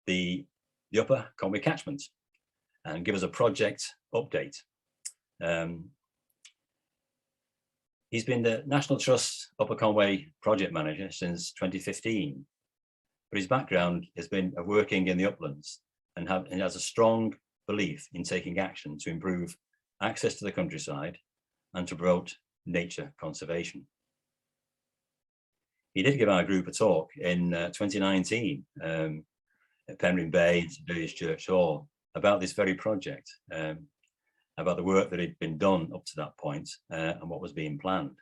the Upper Conwy Catchment and give us a project update. He's been the National Trust Upper Conwy project manager since 2015, but his background has been of working in the uplands and has a strong belief in taking action to improve access to the countryside and to promote nature conservation. He did give our group a talk in 2019 at Penryn Bay and St. Dewi's Church Hall about this very project, about the work that had been done up to that point and what was being planned.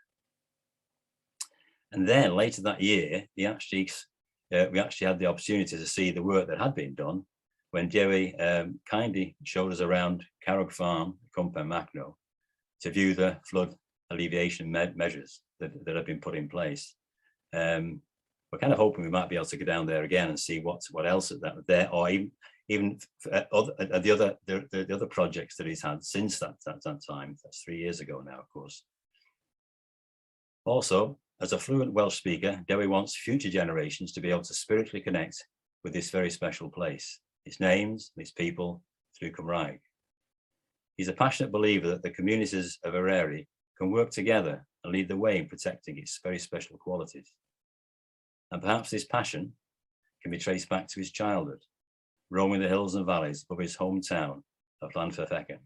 And then later that year, we actually had the opportunity to see the work that had been done when Dewi kindly showed us around Carrog Farm, Embankment, to view the flood alleviation measures that have been put in place. We're kind of hoping we might be able to go down there again and see what else that there, or even the other projects that he's had since that time. That's 3 years ago now, of course. Also, as a fluent Welsh speaker, Dewi wants future generations to be able to spiritually connect with this very special place, its names, its people, through Cymraeg. He's a passionate believer that the communities of Eryri can work together and lead the way in protecting its very special qualities. And perhaps this passion can be traced back to his childhood, roaming the hills and valleys of his hometown of Landholders.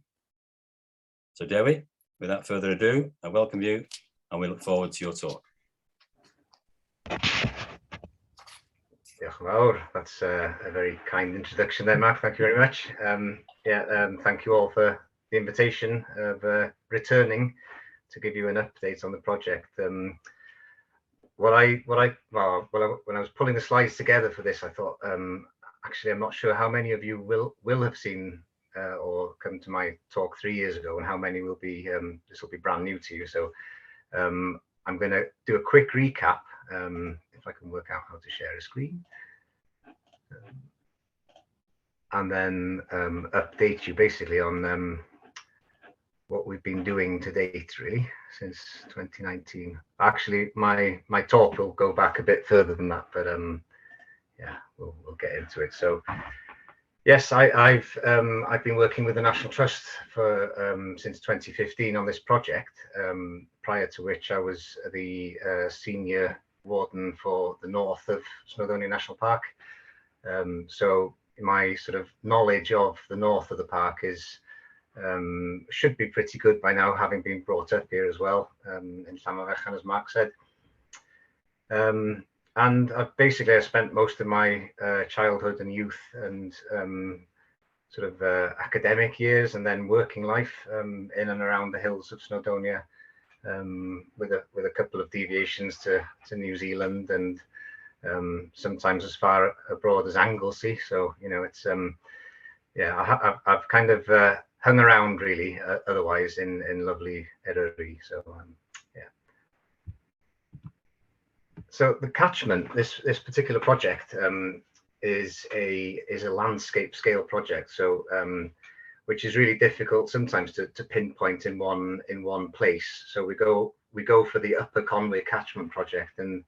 So Dewi, without further ado, I welcome you and we look forward to your talk. Diolch yn fawr. That's a very kind introduction there, Mark. Thank you very much. Thank you all for the invitation of returning to give you an update on the project. When I was pulling the slides together for this, I thought, actually, I'm not sure how many of you will have seen or come to my talk 3 years ago, and how many will be. This will be brand new to you. So I'm going to do a quick recap. If I can work out how to share a screen, and then update you basically on what we've been doing to date, really, since 2019. Actually, my talk will go back a bit further than that, but yeah, we'll get into it. So yes, I've been working with the National Trust for since 2015 on this project. Prior to which I was the senior warden for the north of Snowdonia National Park. So my sort of knowledge of the north of the park is should be pretty good by now, having been brought up here as well in Llanfairpwllgwyngyll, as Mark said. And I spent most of my childhood and youth and sort of academic years and then working life in and around the hills of Snowdonia, with a couple of deviations to New Zealand and sometimes as far abroad as Anglesey. So it's yeah, I've kind of hung around really otherwise in lovely Eryri. So yeah. So the catchment, this particular project is a landscape scale project. So which is really difficult sometimes to pinpoint in one place. So we go for the Upper Conwy Catchment project, and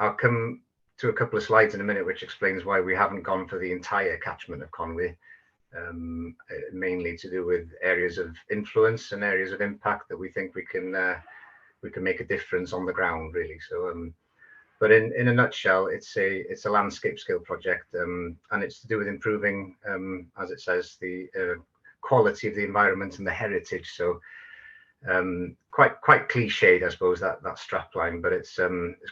I'll come to a couple of slides in a minute which explains why we haven't gone for the entire catchment of Conwy, mainly to do with areas of influence and areas of impact that we think we can make a difference on the ground, really. So but in a nutshell, it's a landscape scale project, and it's to do with improving, as it says, the quality of the environment and the heritage. So quite cliched, I suppose, that strapline, but it's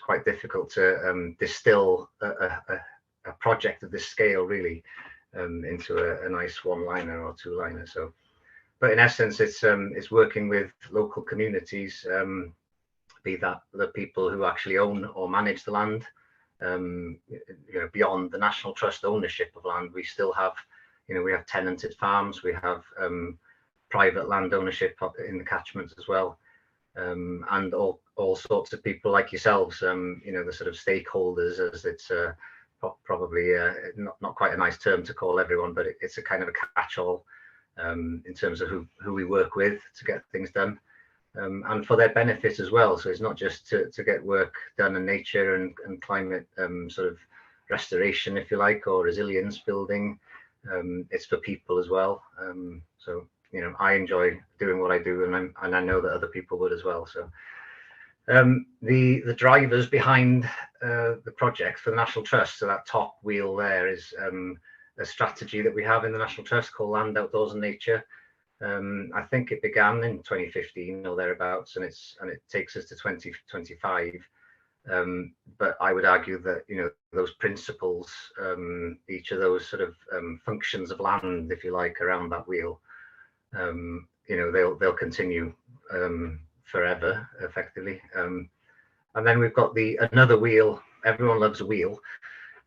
quite difficult to distill a project of this scale really into a nice one-liner or two-liner. So, but in essence, it's working with local communities. Be that the people who actually own or manage the land, beyond the National Trust ownership of land, we still have, we have tenanted farms, we have private land ownership in the catchments as well, and all sorts of people like yourselves, the sort of stakeholders, as it's probably not quite a nice term to call everyone, but it's a kind of a catch-all in terms of who we work with to get things done. And for their benefit as well. So it's not just to get work done in nature and climate sort of restoration, if you like, or resilience building. It's for people as well. So I enjoy doing what I do, and I know that other people would as well. So the drivers behind the project for the National Trust, so that top wheel there is a strategy that we have in the National Trust called Land, Outdoors and Nature. I think it began in 2015 or thereabouts, and it takes us to 2025. But I would argue that those principles, each of those sort of functions of land, if you like, around that wheel, they'll continue forever, effectively. And then we've got another wheel. Everyone loves a wheel.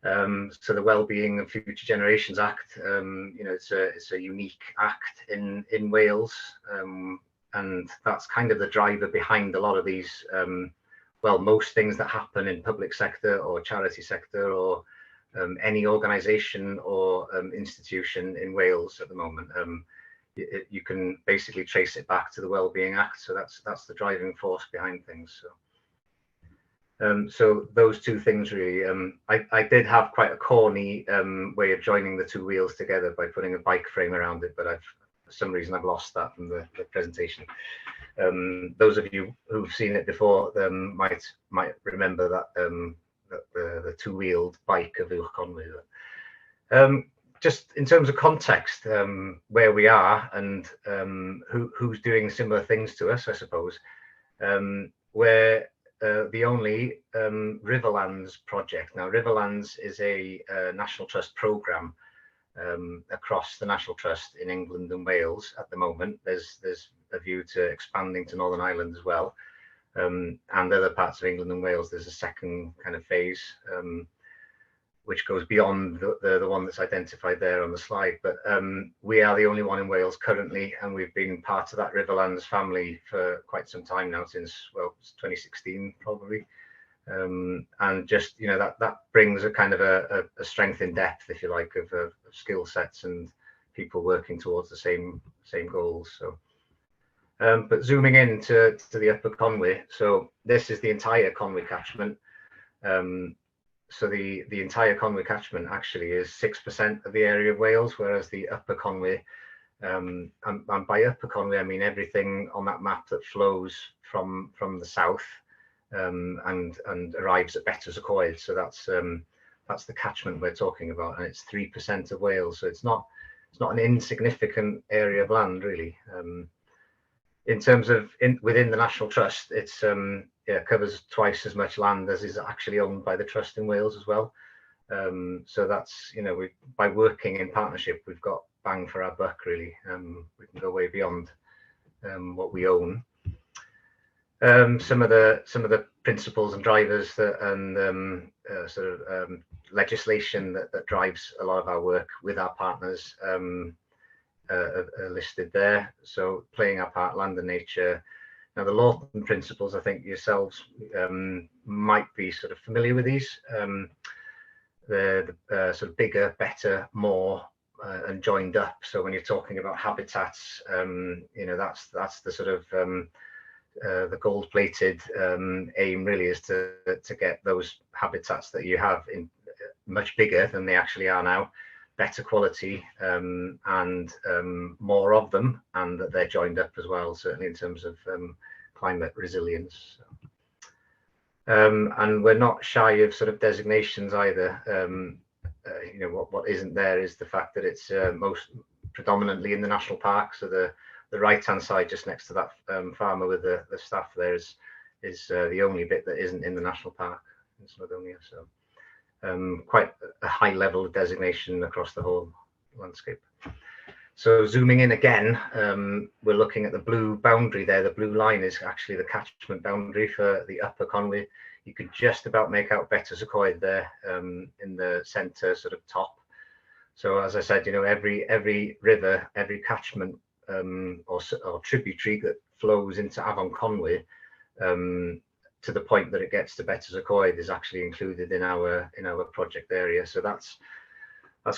So the Wellbeing of Future Generations Act, it's a unique act in Wales, and that's kind of the driver behind a lot of these. Most things that happen in public sector or charity sector or any organisation or institution in Wales at the moment, you can basically trace it back to the Wellbeing Act. So that's the driving force behind things. So those two things really. I did have quite a corny way of joining the two wheels together by putting a bike frame around it, but for some reason I've lost that from the presentation. Those of you who've seen it before might remember that the two-wheeled bike of Upper Conwy. Just in terms of context, where we are and who's doing similar things to us, I suppose. We're the only Riverlands project. Now, Riverlands is a National Trust programme across the National Trust in England and Wales at the moment. There's a view to expanding to Northern Ireland as well, and other parts of England and Wales. There's a second kind of phase which goes beyond the one that's identified there on the slide. But we are the only one in Wales currently, and we've been part of that Riverlands family for quite some time now, since 2016 probably. And just that brings a kind of a strength in depth, if you like, of skill sets and people working towards the same goals. So but zooming in to the Upper Conwy, so this is the entire Conwy catchment. So the entire Conwy catchment actually is 6% of the area of Wales, whereas the Upper Conwy, and by Upper Conwy I mean everything on that map that flows from the south and arrives at Bettws y Coed. So that's the catchment we're talking about, and it's 3% of Wales. So it's not an insignificant area of land really. In terms of within the National Trust, it's covers twice as much land as is actually owned by the Trust in Wales as well. So that's by working in partnership, we've got bang for our buck really. We can go way beyond what we own. Some of the principles and drivers and legislation that drives a lot of our work with our partners are listed there. So playing our part, land and nature. Now the Lawton principles, I think yourselves might be sort of familiar with these. They're the sort of bigger, better, more, and joined up. So when you're talking about habitats, that's the sort of the gold-plated aim really is to get those habitats that you have in much bigger than they actually are now, better quality, and more of them, and that they're joined up as well, certainly in terms of climate resilience. And we're not shy of sort of designations either. What isn't there is the fact that it's most predominantly in the national park. So the right hand side just next to that farmer with the staff there is the only bit that isn't in the national park in Snowdonia. So quite a high level of designation across the whole landscape. So zooming in again, we're looking at the blue boundary there. The blue line is actually the catchment boundary for the Upper Conwy. You could just about make out Bettws y Coed there in the centre sort of top. So as I said, every river, every catchment or tributary that flows into Afon Conwy to the point that it gets to Bettws y Coed is actually included in our project area. So that's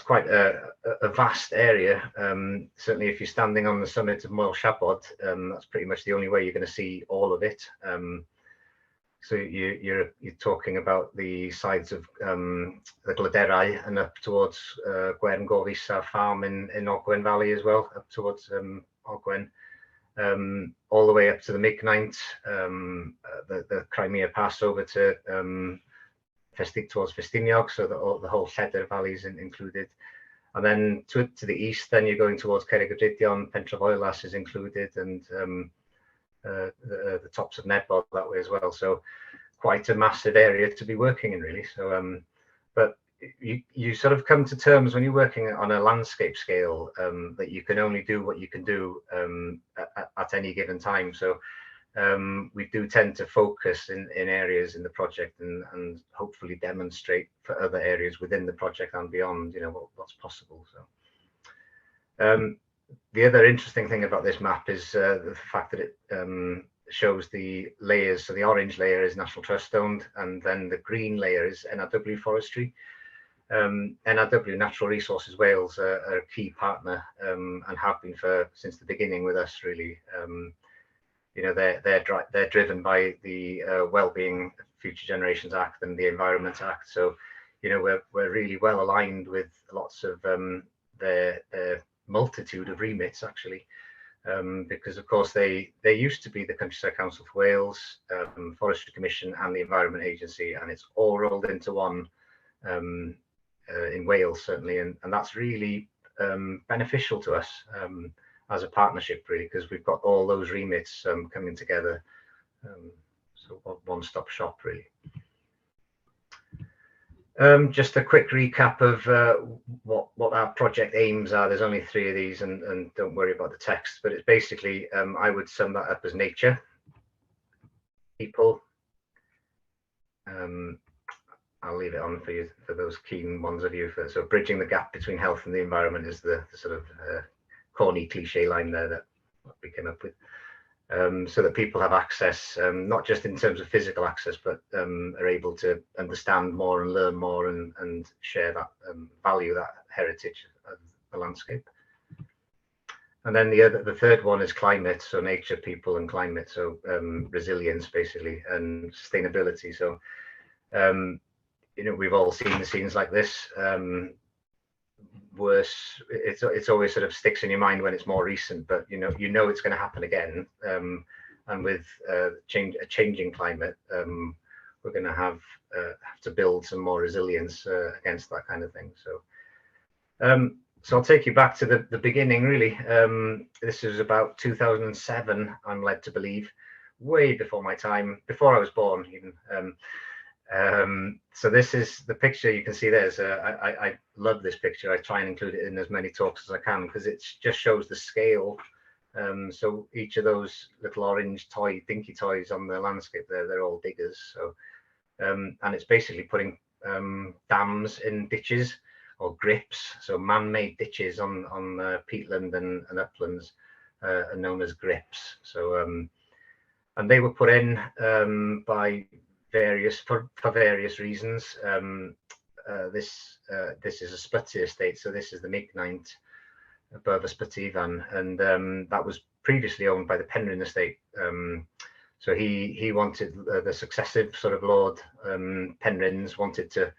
quite a vast area. Certainly if you're standing on the summit of Moel Siabod, that's pretty much the only way you're going to see all of it. So you're talking about the sides of the Gladerau and up towards Gwern Gorfisa farm in Conwy Valley as well, up towards Ogwen, all the way up to the Mignaint, the Crimea pass over to towards Festiniog, so the whole Lledr Valley is included. And then to the east, then you're going towards Cerrig-y-Drudion, Pentref is included, and the tops of Nebod that way as well. So quite a massive area to be working in, really. So, but you sort of come to terms when you're working on a landscape scale that you can only do what you can do at any given time. So we do tend to focus in areas in the project and hopefully demonstrate for other areas within the project and beyond, you know, what's possible. So the other interesting thing about this map is the fact that it shows the layers. So the orange layer is National Trust owned, and then the green layer is NRW Forestry. NRW, Natural Resources Wales, are a key partner and have been since the beginning with us, really. You know, they're driven by the Wellbeing Future Generations Act and the Environment Act. So, you know, we're really well aligned with lots of their multitude of remits, actually, because of course they used to be the Countryside Council for Wales, Forestry Commission, and the Environment Agency, and it's all rolled into one in Wales, certainly, and that's really beneficial to us as a partnership, really, because we've got all those remits coming together. So one-stop shop, really. Just a quick recap of what our project aims are. There's only 3 of these, and don't worry about the text, but it's basically, I would sum that up as nature, people. I'll leave it on for you, for those keen ones of you. So bridging the gap between health and the environment is the sort of corny cliche line there that we came up with. So that people have access, not just in terms of physical access, but are able to understand more and learn more and share that, value that heritage of the landscape. And then the third one is climate, so nature, people, and climate. So resilience, basically, and sustainability. So you know, we've all seen the scenes like this. Worse, it's always sort of sticks in your mind when it's more recent, but you know it's going to happen again. And with a changing climate, we're going to have to build some more resilience against that kind of thing. So I'll take you back to the beginning, really. This is about 2007, I'm led to believe, way before my time, before I was born even. So this is the picture you can see there. I love this picture. I try and include it in as many talks as I can because it just shows the scale. So each of those little orange dinky toys on the landscape there, they're all diggers. So and it's basically putting dams in ditches or grips. So man-made ditches on peatland and uplands are known as grips. So and they were put in by for various reasons. This is a Sputty estate, so this is the Mignaint above Ysbyty-Ifan, and that was previously owned by the Penrhyn estate. So he wanted the successive sort of Lord Penrhyns wanted to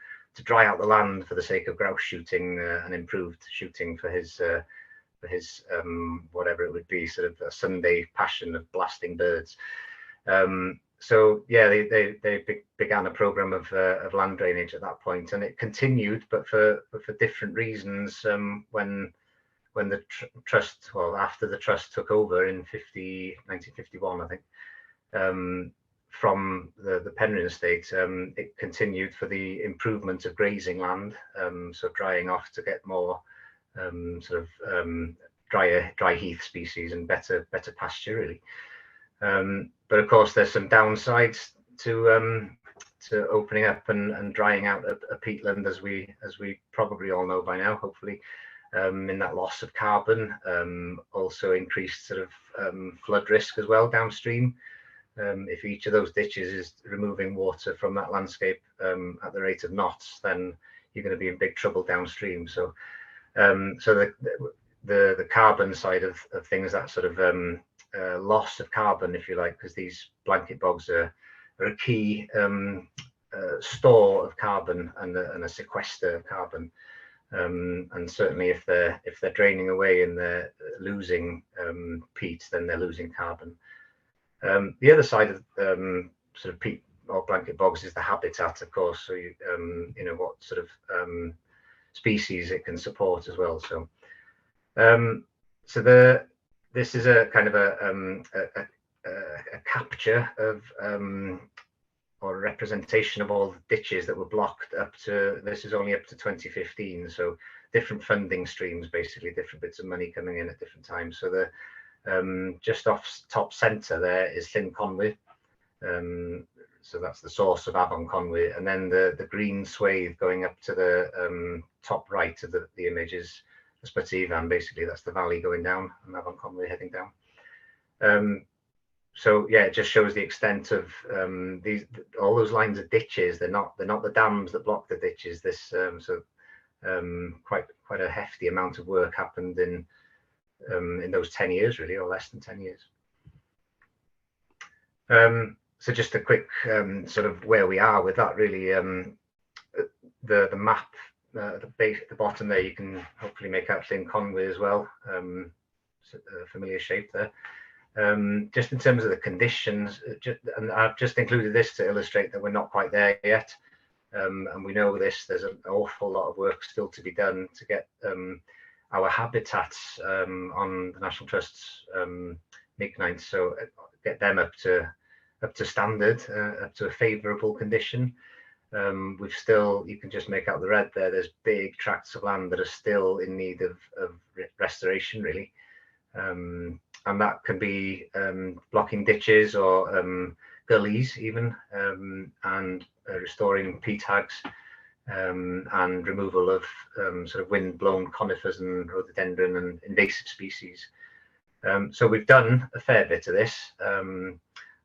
dry out the land for the sake of grouse shooting and improved shooting for his whatever it would be, sort of a Sunday passion of blasting birds. So yeah, they began a program of land drainage at that point, and it continued, but for different reasons. When the trust, well, after the trust took over in 1951, I think, from the Penrhyn estate, it continued for the improvement of grazing land, so drying off to get more sort of dry heath species and better pasture, really. But of course, there's some downsides to opening up and drying out a peatland, as we probably all know by now, hopefully, in that loss of carbon, also increased sort of flood risk as well downstream. If each of those ditches is removing water from that landscape at the rate of knots, then you're going to be in big trouble downstream. So, so the carbon side of things, that sort of loss of carbon, if you like, because these blanket bogs are a key store of carbon and a sequester of carbon. And certainly if they're draining away and they're losing peat, then they're losing carbon. The other side of sort of peat or blanket bogs is the habitat, of course. So you know what sort of species it can support as well. So this is a kind of a capture of or a representation of all the ditches that were blocked up to, this is only up to 2015. So different funding streams, basically different bits of money coming in at different times. So the just off top centre there is Llyn Conwy. So that's the source of Afon Conwy, and then the green swathe going up to the top right of the image is Ysbyty Ifan. Basically, that's the valley going down, and Afon Conwy heading down. So yeah, it just shows the extent of all those lines of ditches. They're not the dams that block the ditches. This quite a hefty amount of work happened in those 10 years, really, or less than 10 years. So just a quick sort of where we are with that, really. The map, the bottom there, you can hopefully make out Llyn Conwy as well. A familiar shape there. Just in terms of the conditions, and I've just included this to illustrate that we're not quite there yet. And we know this, there's an awful lot of work still to be done to get our habitats on the National Trust's Mignaint, so get them up to standard, up to a favourable condition. We've still, you can just make out the red there, there's big tracts of land that are still in need of restoration, really. And that can be blocking ditches or gullies even, and restoring peat hags, and removal of sort of wind-blown conifers and rhododendron and invasive species. So we've done a fair bit of this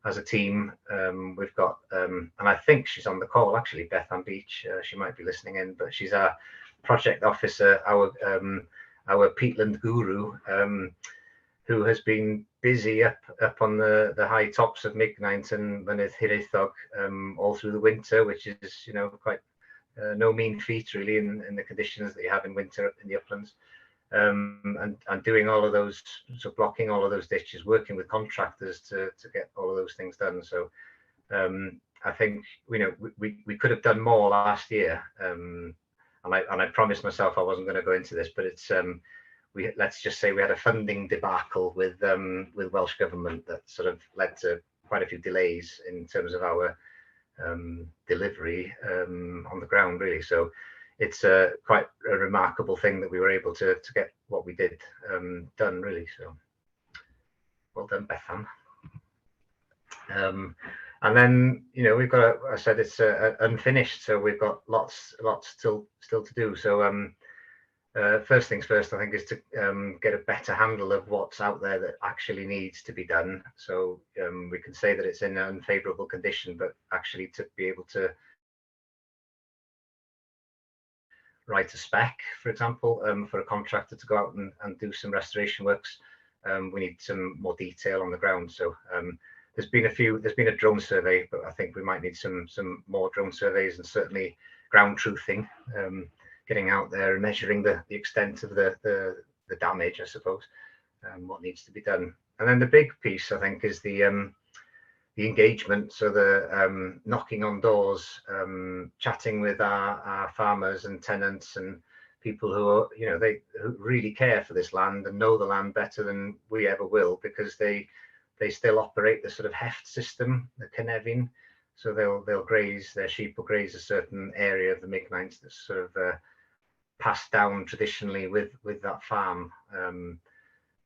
as a team. We've got, and I think she's on the call actually, Beth Ann Beach. She might be listening in, but she's our project officer, our peatland guru, who has been busy up on the high tops of Mignaint and Mynydd Hiraethog all through the winter, which is, you know, quite no mean feat really in the conditions that you have in winter in the uplands, and doing all of those, so blocking all of those ditches, working with contractors to get all of those things done. So I think, you know, we could have done more last year, and I promised myself I wasn't going to go into this, but it's let's just say we had a funding debacle with Welsh Government that sort of led to quite a few delays in terms of our delivery on the ground, really. So it's quite a remarkable thing that we were able to get what we did done, really. So well done, Beth Ann. And then, you know, we've got, I said it's unfinished, so we've got lots still to do. So first things first, I think, is to get a better handle of what's out there that actually needs to be done. So we can say that it's in an unfavourable condition, but actually to be able to write a spec, for example, for a contractor to go out and do some restoration works, we need some more detail on the ground. So there's been a drone survey, but I think we might need some more drone surveys, and certainly ground truthing. Getting out there and measuring the extent of the damage, I suppose, what needs to be done. And then the big piece, I think, is the engagement. So the knocking on doors, chatting with our farmers and tenants and people who are, you know, who really care for this land and know the land better than we ever will, because they still operate the sort of heft system, the Cynefin. So they'll graze, their sheep will graze a certain area of the Mignaint that's sort of passed down traditionally with that farm.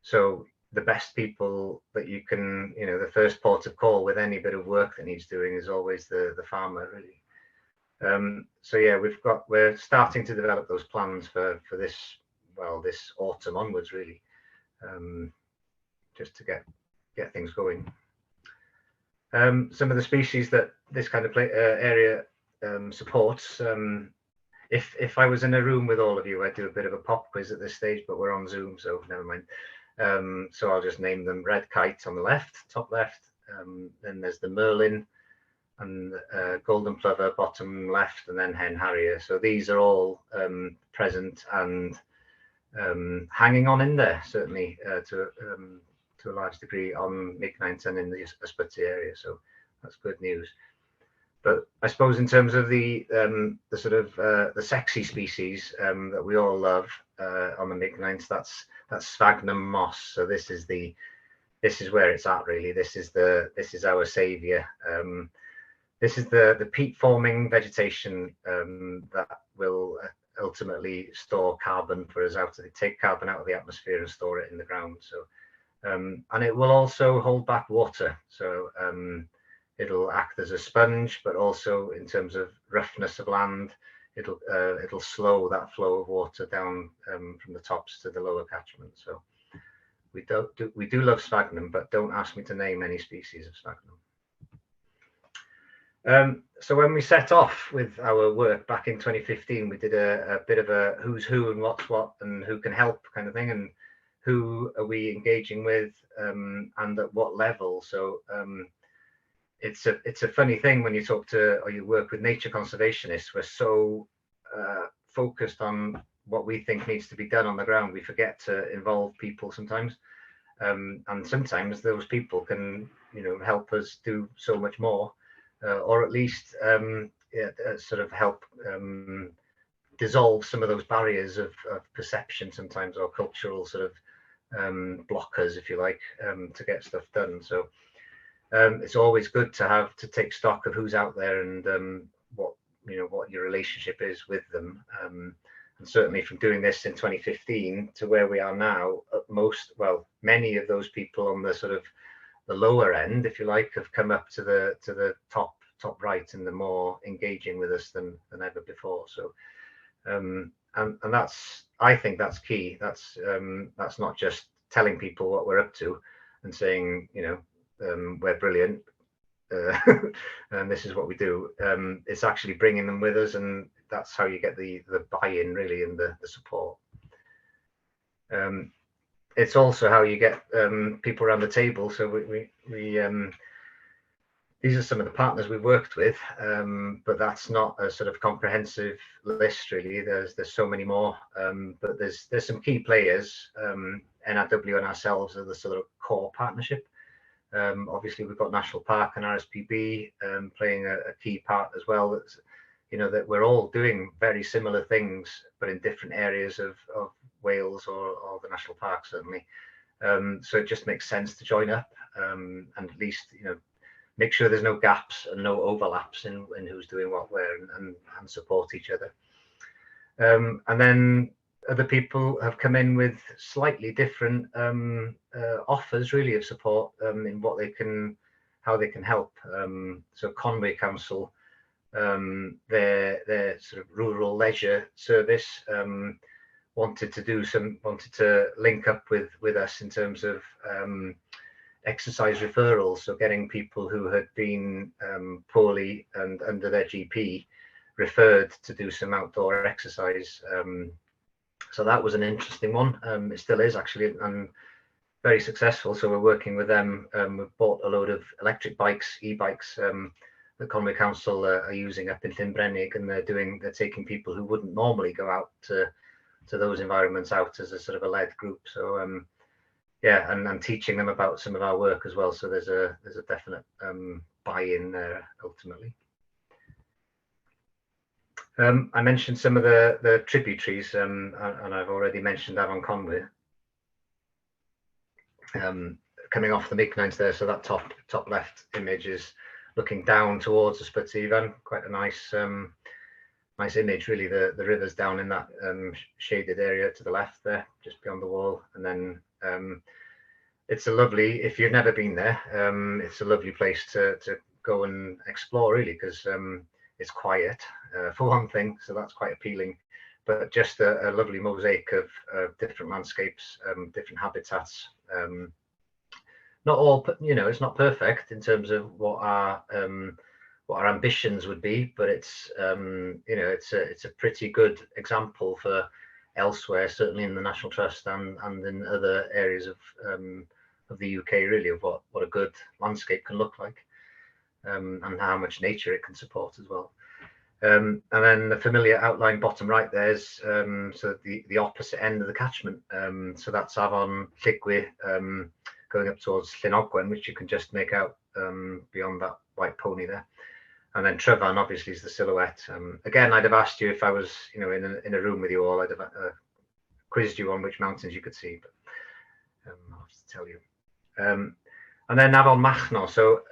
So the best people that you can, you know, the first port of call with any bit of work that needs doing is always the farmer, really. So yeah, we're starting to develop those plans for this, well, this autumn onwards, really, just to get things going. Some of the species that this kind of area supports. If I was in a room with all of you, I'd do a bit of a pop quiz at this stage, but we're on Zoom, so never mind. So I'll just name them. Red kite on the left, top left. Then there's the merlin, and golden plover bottom left, and then hen harrier. So these are all present and hanging on in there, certainly to a large degree on Meeknighton in the Ysbyty area. So that's good news. But I suppose in terms of the sort of the sexy species that we all love on the Meeknights, that's Sphagnum Moss. So this is where it's at, really. This is our savior. This is the peat forming vegetation that will ultimately store carbon for us take carbon out of the atmosphere and store it in the ground. So and it will also hold back water. So it'll act as a sponge, but also in terms of roughness of land, it'll slow that flow of water down from the tops to the lower catchment. So we do love sphagnum, but don't ask me to name any species of sphagnum. So when we set off with our work back in 2015, we did a bit of a who's who and what's what and who can help kind of thing, and who are we engaging with and at what level. So it's a funny thing when you talk to or you work with nature conservationists. We're so focused on what we think needs to be done on the ground, we forget to involve people sometimes, and sometimes those people can help us do so much more, or at least sort of help dissolve some of those barriers of perception sometimes, or cultural sort of blockers, if you like, to get stuff done. So it's always good to take stock of who's out there and what your relationship is with them. And certainly from doing this in 2015 to where we are now, many of those people on the sort of the lower end, if you like, have come up to the top right, and they're more engaging with us than ever before. So and that's, I think that's key. That's not just telling people what we're up to and saying, we're brilliant and this is what we do. It's actually bringing them with us, and that's how you get the buy-in, really, and the support. It's also how you get people around the table. So we these are some of the partners we've worked with, but that's not a sort of comprehensive list, really. There's so many more, but there's some key players. NRW and ourselves are the sort of core partnership. Obviously, we've got National Park and RSPB playing a key part as well. That's, that we're all doing very similar things, but in different areas of Wales or the National Park, certainly. So it just makes sense to join up and at least, make sure there's no gaps and no overlaps in who's doing what where, and support each other. And then other people have come in with slightly different offers, really, of support in how they can help. So Conwy Council, their sort of rural leisure service, wanted to link up with us in terms of exercise referrals, so getting people who had been poorly and under their GP referred to do some outdoor exercise. So that was an interesting one. It still is, actually, and very successful. So we're working with them. We've bought a load of electric bikes, e-bikes, the Conwy Council are using up in Llynbrennig, and they're taking people who wouldn't normally go out to those environments out as a sort of a led group. So yeah, and teaching them about some of our work as well. So there's a definite buy-in there ultimately. I mentioned some of the tributaries, and I've already mentioned Avon Conwy. Coming off the Meeknights there, so that top left image is looking down towards the Ysbyty. Quite a nice image, really. The river's down in that shaded area to the left there, just beyond the wall, and then it's a lovely, if you've never been there, it's a lovely place to go and explore, really, because it's quiet for one thing, so that's quite appealing, but just a lovely mosaic of different landscapes, different habitats. Not all, it's not perfect in terms of what our ambitions would be, but it's it's a pretty good example for elsewhere, certainly in the National Trust and in other areas of the UK, really, of what a good landscape can look like. and how much nature it can support as well. And then the familiar outline bottom right there's so the opposite end of the catchment. So that's Avon Lligwy, going up towards Llyn, which you can just make out beyond that white pony there. And then Tryfan obviously is the silhouette. Again, I'd have asked you if I was, in a room with you all, I'd have quizzed you on which mountains you could see, but I'll have to tell you. And then Afon Machno. So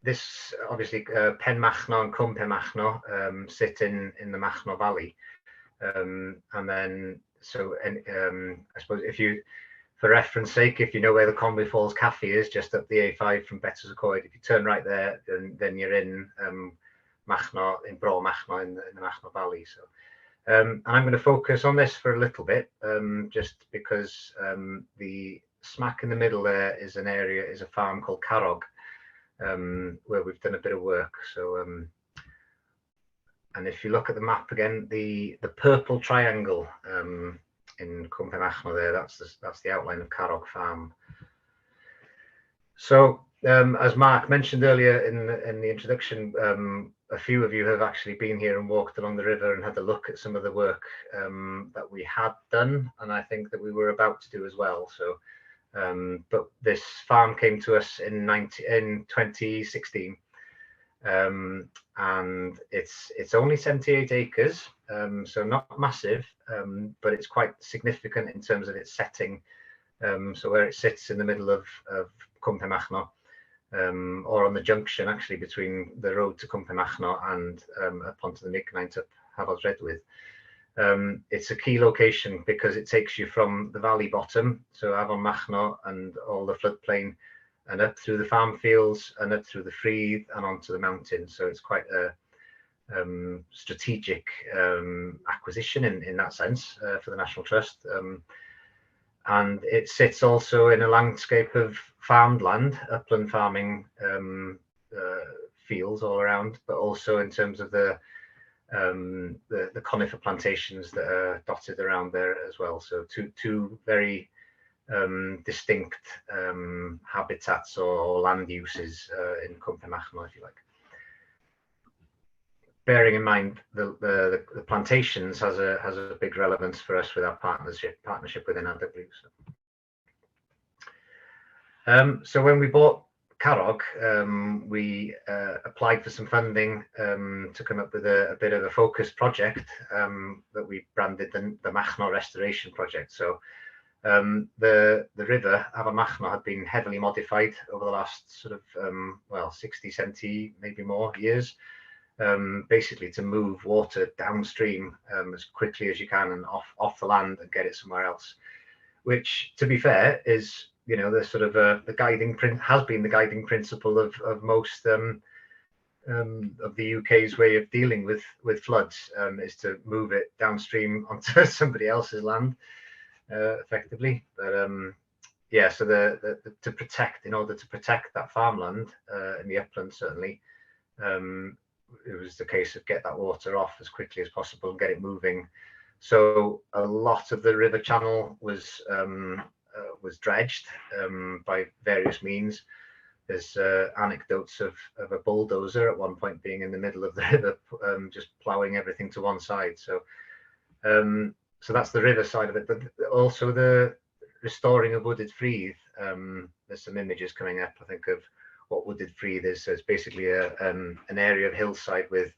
this obviously Pen Machno and Cwm Pen Machno sit in the Machno Valley. And then, so I suppose if you, for reference sake, if you know where the Conwy Falls Cafe is, just up the A5 from Betws y Coed, if you turn right there, then you're in Machno, in Bro Machno in the Machno Valley. So, and I'm going to focus on this for a little bit, just because the smack in the middle there is a farm called Carrog, where we've done a bit of work. So, and if you look at the map again, the purple triangle in Cwm Pen Machno there, that's the outline of Carrog Farm. So, as Mark mentioned earlier in the introduction, a few of you have actually been here and walked along the river and had a look at some of the work that we had done, and I think that we were about to do as well. So, but this farm came to us in 2016, and it's only 78 acres, so not massive, but it's quite significant in terms of its setting. So where it sits in the middle of Cwm Pen Machno, or on the junction actually between the road to Cwm Pen Machno and up onto the Mignaint up Hafod Redwydd. It's a key location because it takes you from the valley bottom, so Afon Machno and all the floodplain, and up through the farm fields and up through the Frith and onto the mountain. So it's quite a strategic acquisition in that sense for the National Trust. And it sits also in a landscape of farmed land, upland farming fields all around, but also in terms of the conifer plantations that are dotted around there as well. So two very distinct habitats or land uses in Cwm Pen Machno, if you like. Bearing in mind the plantations has a big relevance for us with our partnership with NRW. So when we bought Carrog, we applied for some funding to come up with a bit of a focused project that we branded the Machno Restoration Project. So the river Afon Machno had been heavily modified over the last sort of 60, 70, maybe more years, basically to move water downstream as quickly as you can and off the land and get it somewhere else, which, to be fair, is the sort of the guiding has been the guiding principle of most of the UK's way of dealing with floods, is to move it downstream onto somebody else's land, effectively. But yeah, so in order to protect that farmland in the upland, certainly, it was the case of get that water off as quickly as possible and get it moving. So a lot of the river channel was dredged by various means. There's anecdotes of a bulldozer at one point being in the middle of the river, just ploughing everything to one side. So so that's the river side of it, but also the restoring of wooded Frith. There's some images coming up, I think, of what wooded Frith is. So it's basically an area of hillside with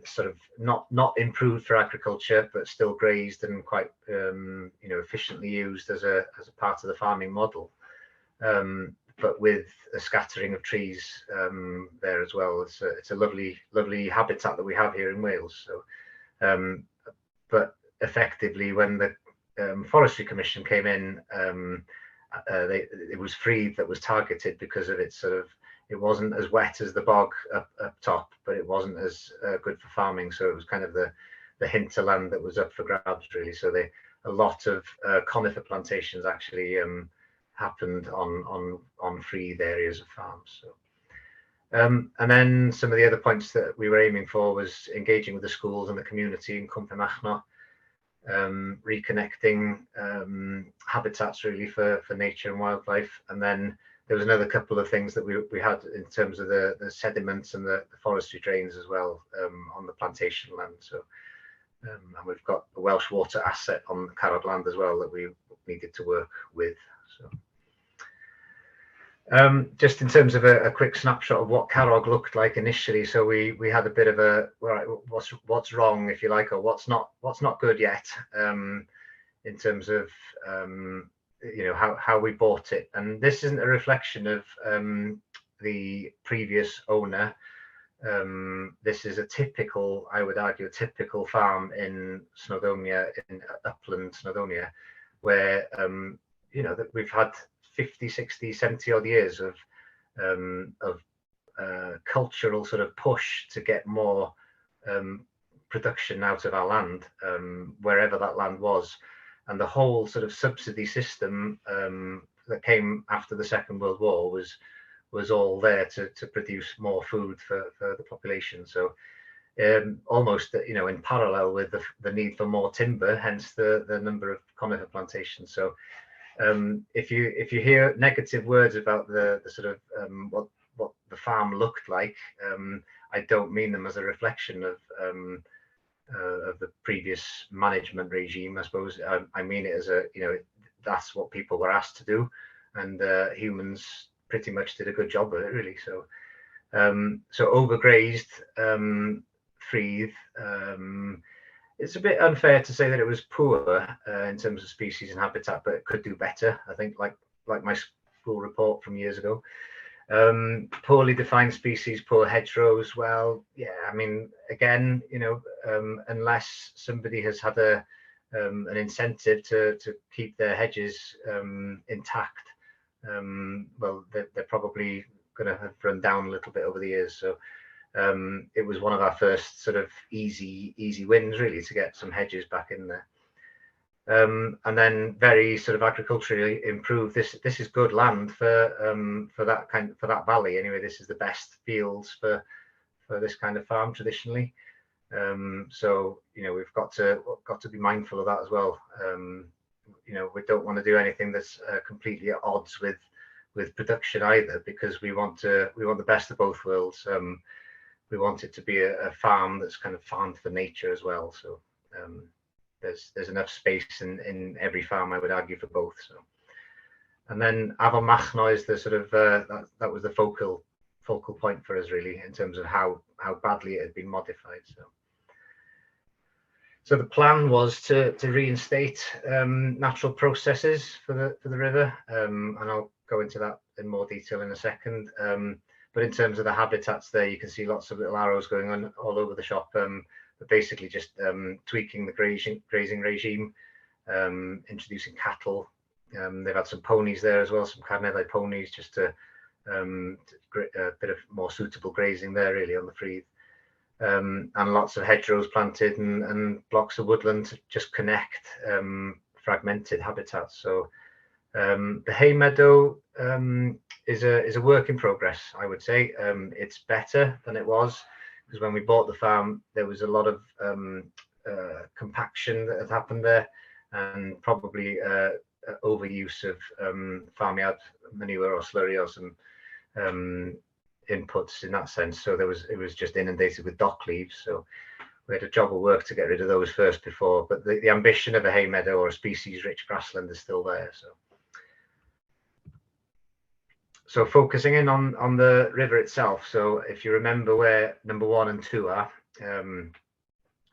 sort of not improved for agriculture, but still grazed and quite efficiently used as a part of the farming model, but with a scattering of trees there as well. It's a lovely habitat that we have here in Wales. So but effectively, when the Forestry Commission came in, it was Frith that was targeted because of its it wasn't as wet as the bog up top, but it wasn't as good for farming. So it was kind of the hinterland that was up for grabs, really. So a lot of conifer plantations actually happened on Frith areas of farms. So, and then some of the other points that we were aiming for was engaging with the schools and the community in Cwm Pen Machno, reconnecting habitats really for nature and wildlife, and then there was another couple of things that we had in terms of the sediments and the forestry drains as well on the plantation land. So and we've got a Welsh water asset on the Carrog land as well that we needed to work with. So just in terms of a quick snapshot of what Carrog looked like initially. So we had a bit of a, right, what's wrong, if you like, or what's not good yet, in terms of how we bought it. And this isn't a reflection of the previous owner. This is a typical, I would argue, a typical farm in Snowdonia, in upland Snowdonia, where that we've had 50, 60, 70 odd years of cultural sort of push to get more production out of our land, wherever that land was. And the whole sort of subsidy system that came after the Second World War was all there to produce more food for the population. So almost in parallel with the need for more timber, hence the number of conifer plantations. So if you hear negative words about the sort of what the farm looked like, I don't mean them as a reflection of the previous management regime. I suppose I mean it as that's what people were asked to do, and humans pretty much did a good job of it, really. So overgrazed, freed. It's a bit unfair to say that it was poor in terms of species and habitat, but it could do better. I think, like my school report from years ago. Poorly defined species, poor hedgerows. Well, yeah, I mean, again, unless somebody has had an incentive to keep their hedges intact, well, they're probably going to have run down a little bit over the years. So it was one of our first sort of easy wins, really, to get some hedges back in there. And then very sort of agriculturally improved. This is good land for that valley. Anyway, this is the best fields for this kind of farm traditionally. So we've got to be mindful of that as well. We don't want to do anything that's completely at odds with production either, because we want the best of both worlds. We want it to be a farm that's kind of farmed for nature as well. So there's enough space in every farm, I would argue, for both. So, and then Afon Machno is the sort of that was the focal point for us, really, in terms of how badly it had been modified. So the plan was to reinstate natural processes for the river, and I'll go into that in more detail in a second. But in terms of the habitats there, you can see lots of little arrows going on all over the shop. But basically just tweaking the grazing regime, introducing cattle. They've had some ponies there as well, some Carnedau ponies, just to a bit of more suitable grazing there, really, on the Freed. And lots of hedgerows planted and blocks of woodland to just connect fragmented habitats. So the Hay Meadow is a work in progress, I would say. It's better than it was, because when we bought the farm, there was a lot of compaction that had happened there, and probably overuse of farmyard manure or slurry or some inputs in that sense. So it was just inundated with dock leaves. So we had a job of work to get rid of those first before. But the ambition of a hay meadow or a species-rich grassland is still there. So focusing in on the river itself. So if you remember where number 1 and 2 are,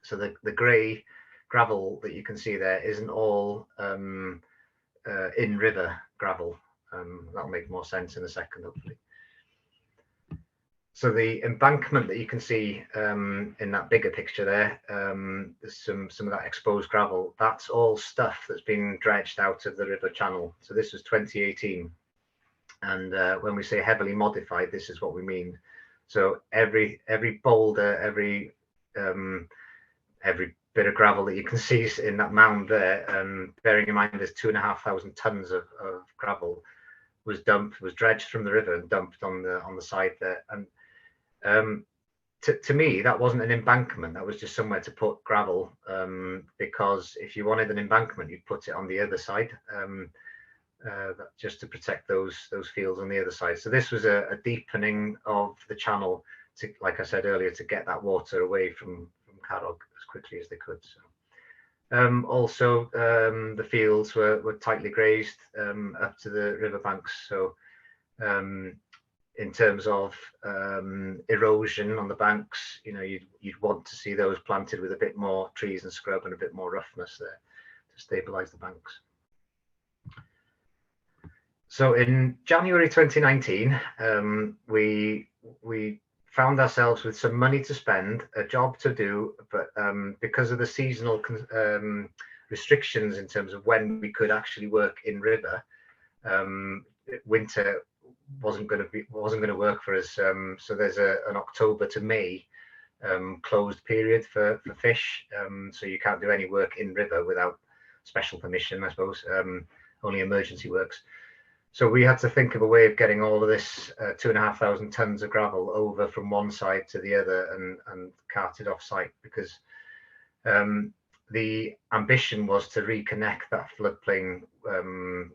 so the grey gravel that you can see there isn't all in river gravel. That'll make more sense in a second, hopefully. So the embankment that you can see in that bigger picture there, there's some of that exposed gravel. That's all stuff that's been dredged out of the river channel. So this was 2018. And when we say heavily modified, this is what we mean. So every boulder, every bit of gravel that you can see in that mound there, bearing in mind there's 2,500 tons of gravel, was dredged from the river and dumped on the side there. And to me, that wasn't an embankment. That was just somewhere to put gravel, because if you wanted an embankment, you'd put it on the other side. just to protect those fields on the other side. So this was a deepening of the channel to, like I said earlier, to get that water away from Carrog as quickly as they could. So also the fields were tightly grazed up to the riverbanks. So in terms of erosion on the banks, you know, you'd want to see those planted with a bit more trees and scrub and a bit more roughness there to stabilize the banks. So in January 2019, we found ourselves with some money to spend, a job to do, but because of the seasonal restrictions in terms of when we could actually work in river, winter wasn't going to work for us. So there's an October to May closed period for fish. So you can't do any work in river without special permission, I suppose. Only emergency works. So we had to think of a way of getting all of this 2,500 tons of gravel over from one side to the other and carted off site, because the ambition was to reconnect that floodplain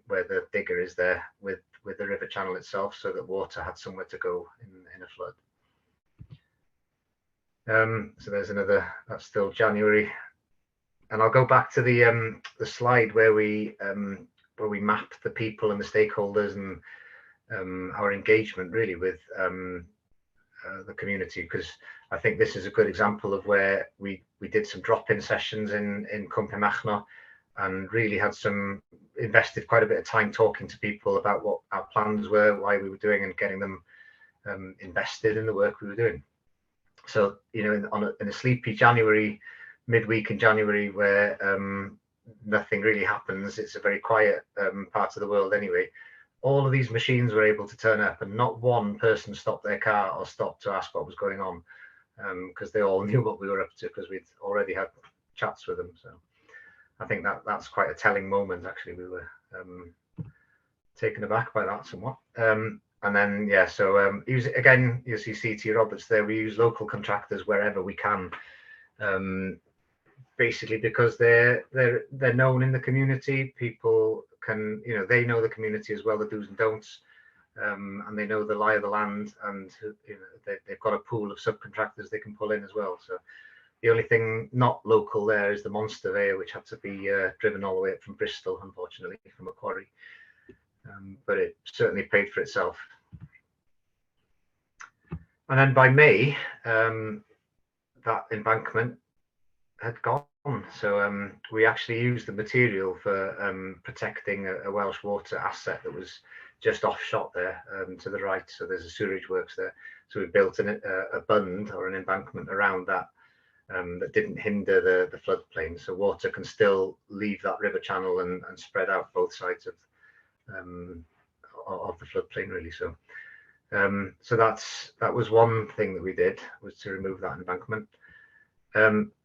where the digger is there with the river channel itself, so that water had somewhere to go in a flood. So there's another, that's still January. And I'll go back to the slide where we mapped the people and the stakeholders and our engagement really with the community, because I think this is a good example of where we did some drop-in sessions in Conwy Valley and really had invested quite a bit of time talking to people about what our plans were, why we were doing, and getting them invested in the work we were doing. So, you know, in a sleepy January, midweek in January, where nothing really happens, it's a very quiet part of the world anyway, all of these machines were able to turn up and not one person stopped their car or stopped to ask what was going on, because they all knew what we were up to, because we'd already had chats with them. So I think that's quite a telling moment, actually. We were taken aback by that somewhat. And then, yeah, so again, you see CT Roberts there. We use local contractors wherever we can, basically because they're known in the community. People can, you know, they know the community as well, the do's and don'ts, and they know the lie of the land, and you know, they've got a pool of subcontractors they can pull in as well. So the only thing not local there is the monster there, which had to be driven all the way up from Bristol, unfortunately, from a quarry. But it certainly paid for itself. And then by May, that embankment had gone. So we actually used the material for protecting a Welsh water asset that was just offshot there to the right. So there's a sewerage works there. So we built a bund or an embankment around that that didn't hinder the floodplain. So water can still leave that river channel and spread out both sides of the floodplain, really. So so that was one thing that we did, was to remove that embankment.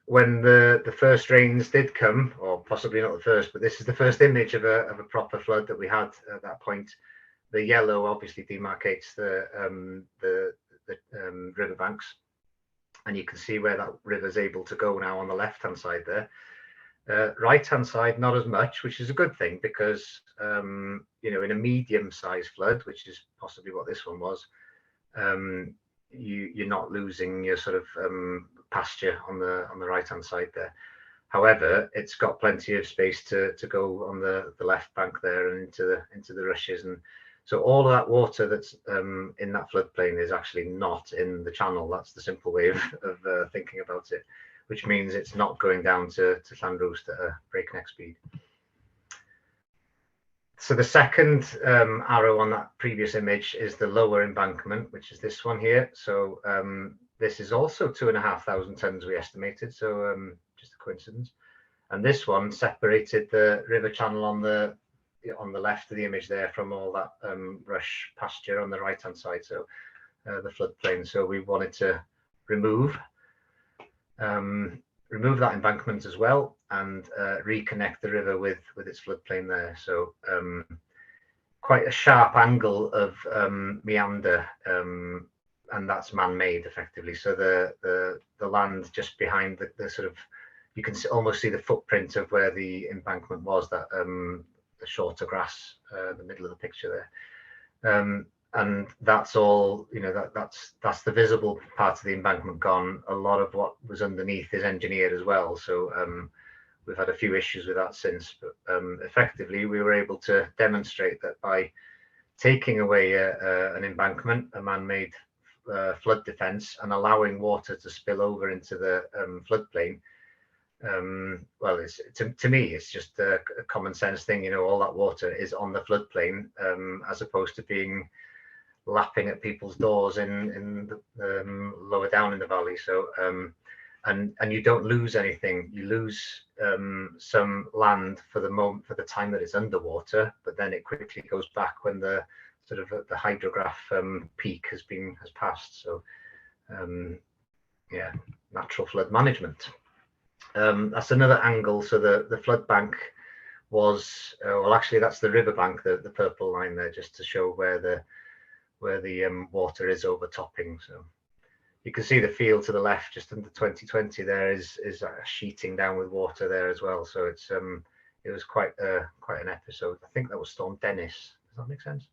When the first rains did come, or possibly not the first, but this is the first image of a proper flood that we had at that point. The yellow obviously demarcates the riverbanks, and you can see where that river is able to go now on the left-hand side there. Right-hand side, not as much, which is a good thing, because you know, in a medium-sized flood, which is possibly what this one was, you're not losing your sort of pasture on the right-hand side there. However, it's got plenty of space to go on the left bank there and into the rushes, and so all of that water that's in that floodplain is actually not in the channel. That's the simple way of thinking about it, which means it's not going down to Llanrwst at a breakneck speed. So the second arrow on that previous image is the lower embankment, which is this one here. So this is also 2,500 tons we estimated, so just a coincidence. And this one separated the river channel on the left of the image there from all that rush pasture on the right-hand side, so the floodplain. So we wanted to remove that embankment as well, and reconnect the river with its floodplain there. So quite a sharp angle of meander, and that's man-made effectively. So the land just behind the sort of, you can almost see the footprint of where the embankment was, that shorter grass, the middle of the picture there. And that's all, that's the visible part of the embankment gone. A lot of what was underneath is engineered as well. So we've had a few issues with that since, but effectively we were able to demonstrate that by taking away an embankment, a man-made flood defence, and allowing water to spill over into the floodplain, well, to me, it's just a common sense thing. All that water is on the floodplain, as opposed to being lapping at people's doors in the, lower down in the valley. So and you don't lose anything. You lose some land for the time that it's underwater, but then it quickly goes back when the sort of the hydrograph peak has passed. So yeah, natural flood management. That's another angle. So the flood bank was, well, actually that's the river bank, the purple line there, just to show where the water is overtopping. So you can see the field to the left, just under 2020 there is sheeting down with water there as well. So it's it was quite an episode. I think that was Storm Dennis. Does that make sense?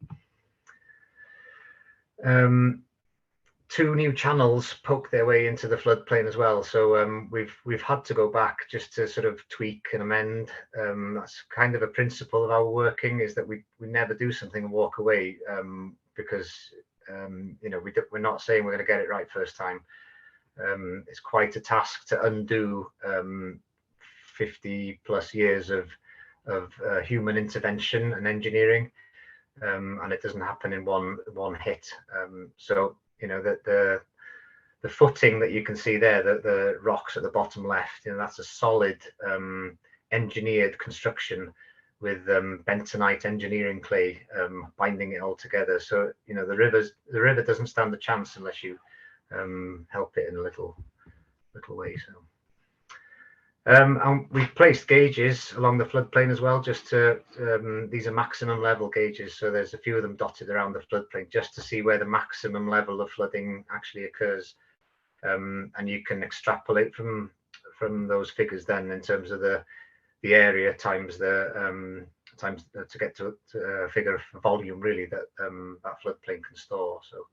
Two new channels poke their way into the floodplain as well. So we've had to go back just to sort of tweak and amend. That's kind of a principle of our working, is that we never do something and walk away, because we're not saying we're going to get it right first time. It's quite a task to undo 50 plus years of human intervention and engineering, and it doesn't happen in one hit. So the footing that you can see there, the rocks at the bottom left, that's a solid engineered construction with bentonite engineering clay binding it all together. So the river doesn't stand a chance unless you help it in a little way. So and we've placed gauges along the floodplain as well, just to these are maximum level gauges, so there's a few of them dotted around the floodplain, just to see where the maximum level of flooding actually occurs, and you can extrapolate from those figures then in terms of the area times the times to get to a figure of volume really that that floodplain can store. So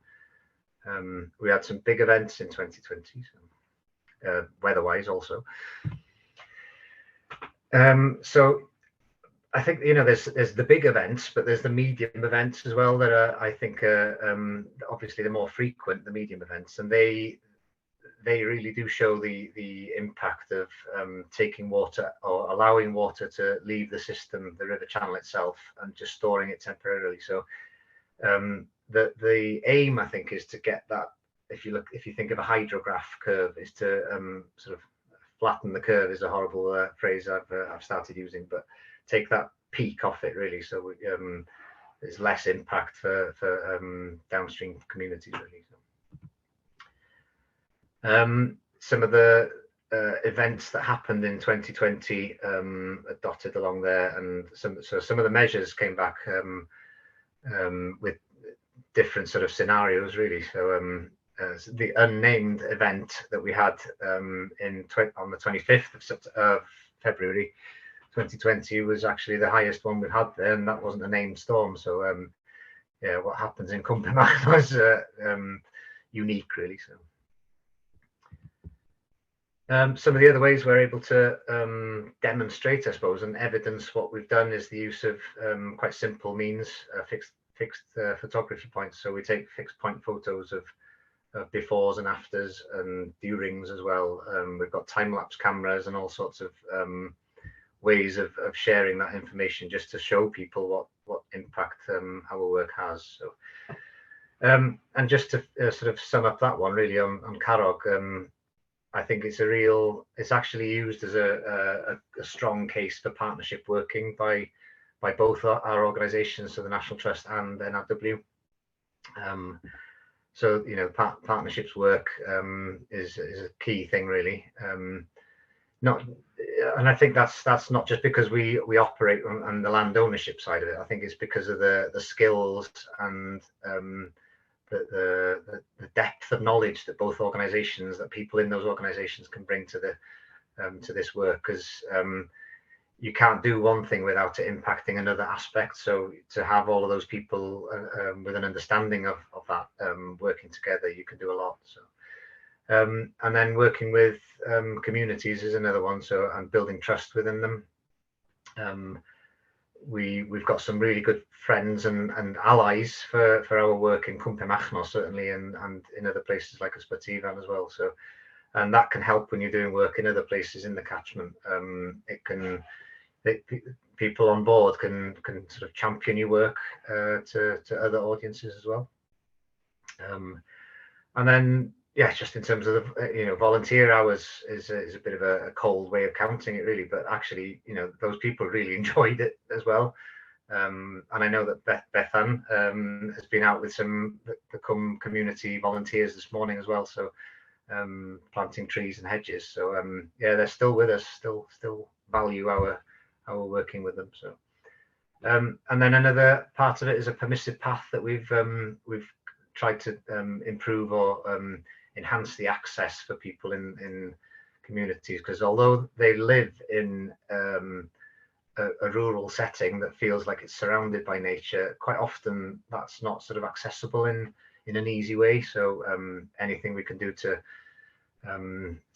we had some big events in 2020, so, weather-wise also. So I think there's the big events, but there's the medium events as well that are, I think, obviously the more frequent, the medium events, and they really do show the impact of taking water or allowing water to leave the system, the river channel itself, and just storing it temporarily. So the aim, I think, is to get that. If you think of a hydrograph curve, is to sort of flatten the curve, is a horrible phrase I've started using, but take that peak off it really, so there's less impact for downstream communities really. Some of the events that happened in 2020 are dotted along there, and some of the measures came back with different sort of scenarios really. So the unnamed event that we had on the 25th of February 2020 was actually the highest one we've had there, and that wasn't a named storm. So yeah, what happens in Conwy was unique really. So some of the other ways we're able to demonstrate, I suppose, and evidence what we've done is the use of quite simple means, fixed photography points. So we take fixed point photos of befores and afters and durings as well. We've got time-lapse cameras and all sorts of ways of sharing that information, just to show people what impact our work has. So and just to sort of sum up that one really on Carrog, I think it's actually used as a strong case for partnership working by both our organisations, so the National Trust and NRW. So partnerships work is a key thing really. And I think that's not just because we operate on the land ownership side of it. I think it's because of the skills and the depth of knowledge that both organisations, that people in those organisations can bring to this work. Because you can't do one thing without it impacting another aspect. So to have all of those people with an understanding of that working together, you can do a lot. So and then working with communities is another one. So and building trust within them. We've got some really good friends and allies for our work in Conwy Valley certainly, and in other places like Ysbyty as well. So, and that can help when you're doing work in other places in the catchment. People on board can sort of champion your work to other audiences as well. And then, yeah, just in terms of volunteer hours is a bit of a cold way of counting it really, but actually, those people really enjoyed it as well. And I know that Bethan has been out with some the community volunteers this morning as well, so planting trees and hedges. So yeah, they're still with us, still value our working with them. So and then another part of it is a permissive path that we've tried to improve or enhance the access for people in communities, because although they live in a rural setting that feels like it's surrounded by nature, quite often that's not sort of accessible in an easy way. So anything we can do to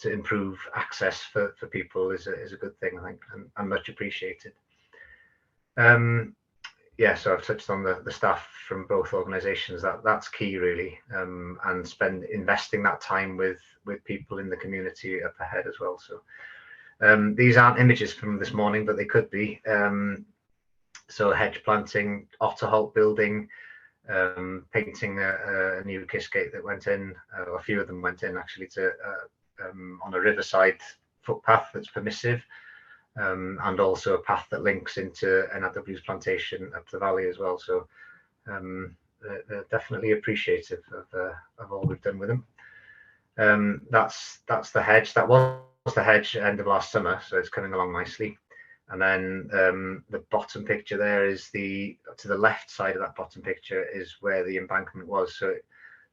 improve access for people is a good thing, I think, and much appreciated. Yeah, so I've touched on the staff from both organisations. That's key really, and investing that time with people in the community up ahead as well. So these aren't images from this morning, but they could be. So hedge planting, otter halt building, painting a new Kissgate that went in, a few of them went in actually to on a riverside footpath that's permissive. And also a path that links into NRW's plantation up the valley as well. So they're definitely appreciative of all we've done with them. That's the hedge. That was the hedge end of last summer, so it's coming along nicely. And then the bottom picture there is to the left side of that bottom picture is where the embankment was. So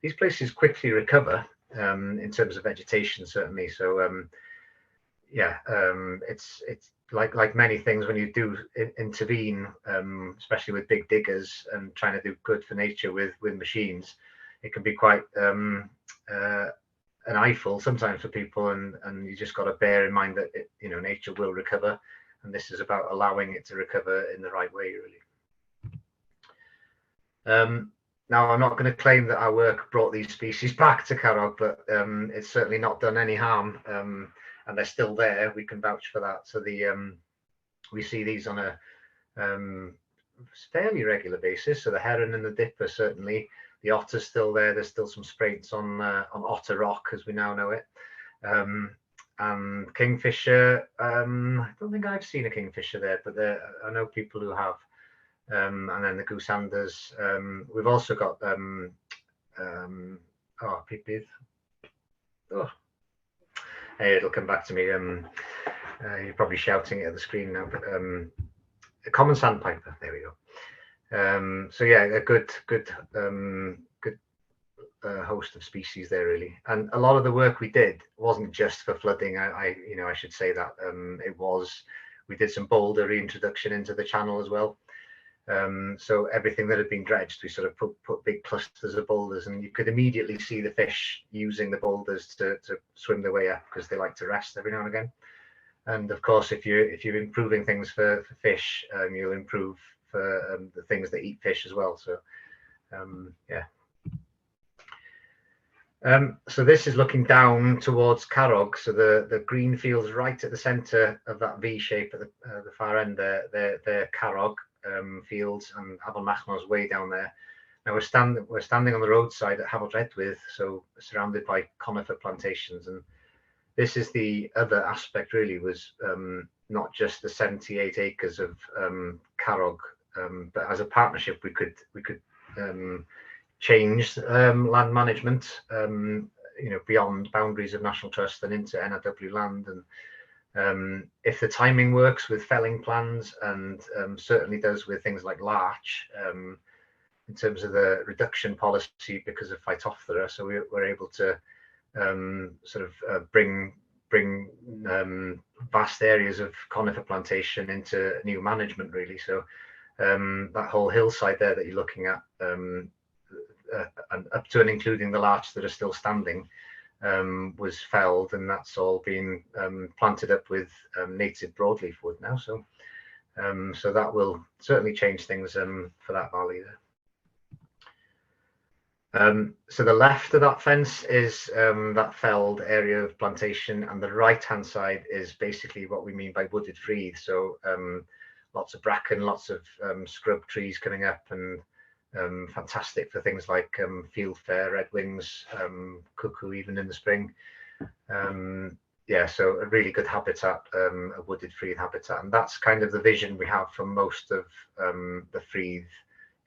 these places quickly recover in terms of vegetation, certainly. So yeah, it's like many things when you do intervene, especially with big diggers and trying to do good for nature with machines, it can be quite an eyeful sometimes for people, and you just got to bear in mind that nature will recover, and this is about allowing it to recover in the right way, really. Now, I'm not going to claim that our work brought these species back to Carrog, but it's certainly not done any harm. And they're still there. We can vouch for that. So we see these on a fairly regular basis. So the heron and the dipper, certainly. The otter's still there. There's still some spraits on Otter Rock, as we now know it. And Kingfisher, I don't think I've seen a Kingfisher there, but I know people who have. And then the gooseanders. We've also got peepith. Oh. Hey, it'll come back to me. You're probably shouting it at the screen now, but a common sandpiper. There we go. So yeah, a good host of species there, really. And a lot of the work we did wasn't just for flooding. I should say that we did some boulder reintroduction into the channel as well. So everything that had been dredged, we sort of put big clusters of boulders, and you could immediately see the fish using the boulders to swim their way up, because they like to rest every now and again. And of course, if you're improving things for fish, you'll improve for the things that eat fish as well. So yeah. So this is looking down towards Carrog. So the green fields right at the centre of that V shape at the far end there, they're Carrog fields, and Abelmachno's way down there. Now we're standing on the roadside at Hafod Redwydd, so surrounded by conifer plantations, and this is the other aspect really, was not just the 78 acres of Carrog, but as a partnership we could change land management beyond boundaries of National Trust and into NRW land. And if the timing works with felling plans, and certainly does with things like larch, in terms of the reduction policy because of Phytophthora, so we're able to bring bring vast areas of conifer plantation into new management, really. So that whole hillside there that you're looking at, and up to and including the larch that are still standing, was felled, and that's all been planted up with native broadleaf wood now. So so that will certainly change things for that valley there. So the left of that fence is that felled area of plantation, and the right hand side is basically what we mean by wooded freed. So lots of bracken, lots of scrub trees coming up, and fantastic for things like fieldfare, redwings, cuckoo even in the spring. Yeah, so a really good habitat, a wooded freed habitat, and that's kind of the vision we have for most of the freed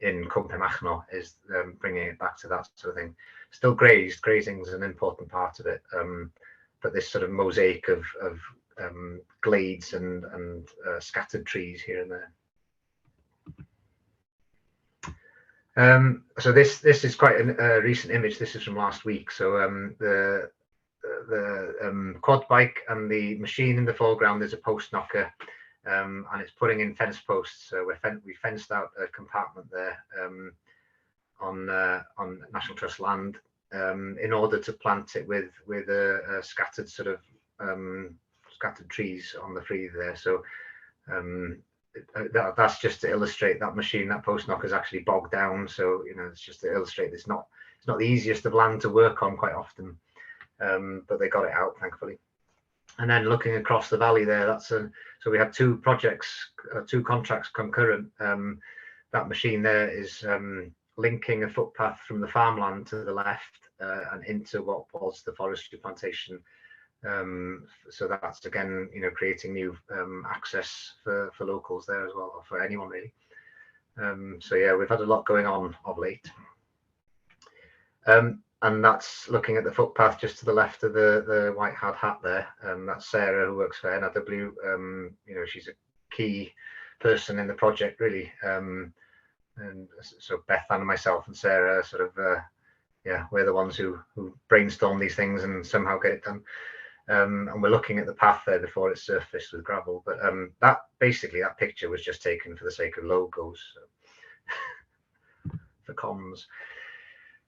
in Conwy Valley, is bringing it back to that sort of thing. Still grazed, grazing is an important part of it, but this sort of mosaic of glades and scattered trees here and there. So this is quite a recent image. This is from last week. So the quad bike and the machine in the foreground, there's a post knocker, and it's putting in fence posts. So we fenced out a compartment there on National Trust land in order to plant it with a scattered sort of scattered trees on the free there. So that's just to illustrate that machine, that post knocker is actually bogged down. So it's just to illustrate it's not the easiest of land to work on quite often, but they got it out thankfully. And then looking across the valley there, so we have two contracts concurrent. That machine there is linking a footpath from the farmland to the left and into what was the forestry plantation. So that's again, creating new access for locals there as well, or for anyone really. So yeah, we've had a lot going on of late. And that's looking at the footpath just to the left of the white hat there. That's Sarah, who works for NRW. She's a key person in the project really. And so Beth and myself and Sarah sort of, we're the ones who brainstorm these things and somehow get it done. And we're looking at the path there before it's surfaced with gravel. But that picture was just taken for the sake of logos, so for comms.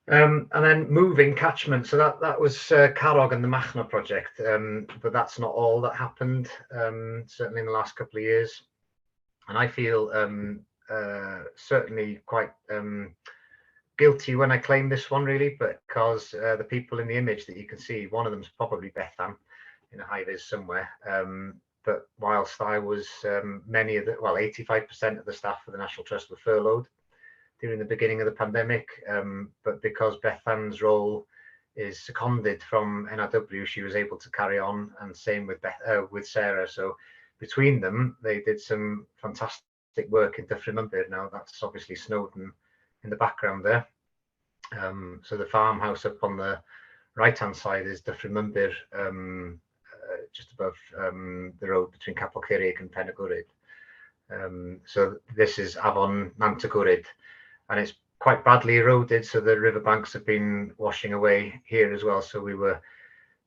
And then moving catchment. So that was Carrog and the Machno project. But that's not all that happened, certainly in the last couple of years. And I feel certainly quite guilty when I claim this one really, because the people in the image that you can see, one of them's probably Bethan in a high vis somewhere. But whilst I was 85% of the staff for the National Trust were furloughed during the beginning of the pandemic, but because Bethan's role is seconded from NRW, she was able to carry on, and same with Sarah. So between them, they did some fantastic work in Dyffryn. Now that's obviously Snowdon in the background there. So the farmhouse up on the right hand side is Dyffryn, just above the road between Capelcurig and Penygorid. So this is Avon Nantagorid, and it's quite badly eroded, so the riverbanks have been washing away here as well. So we were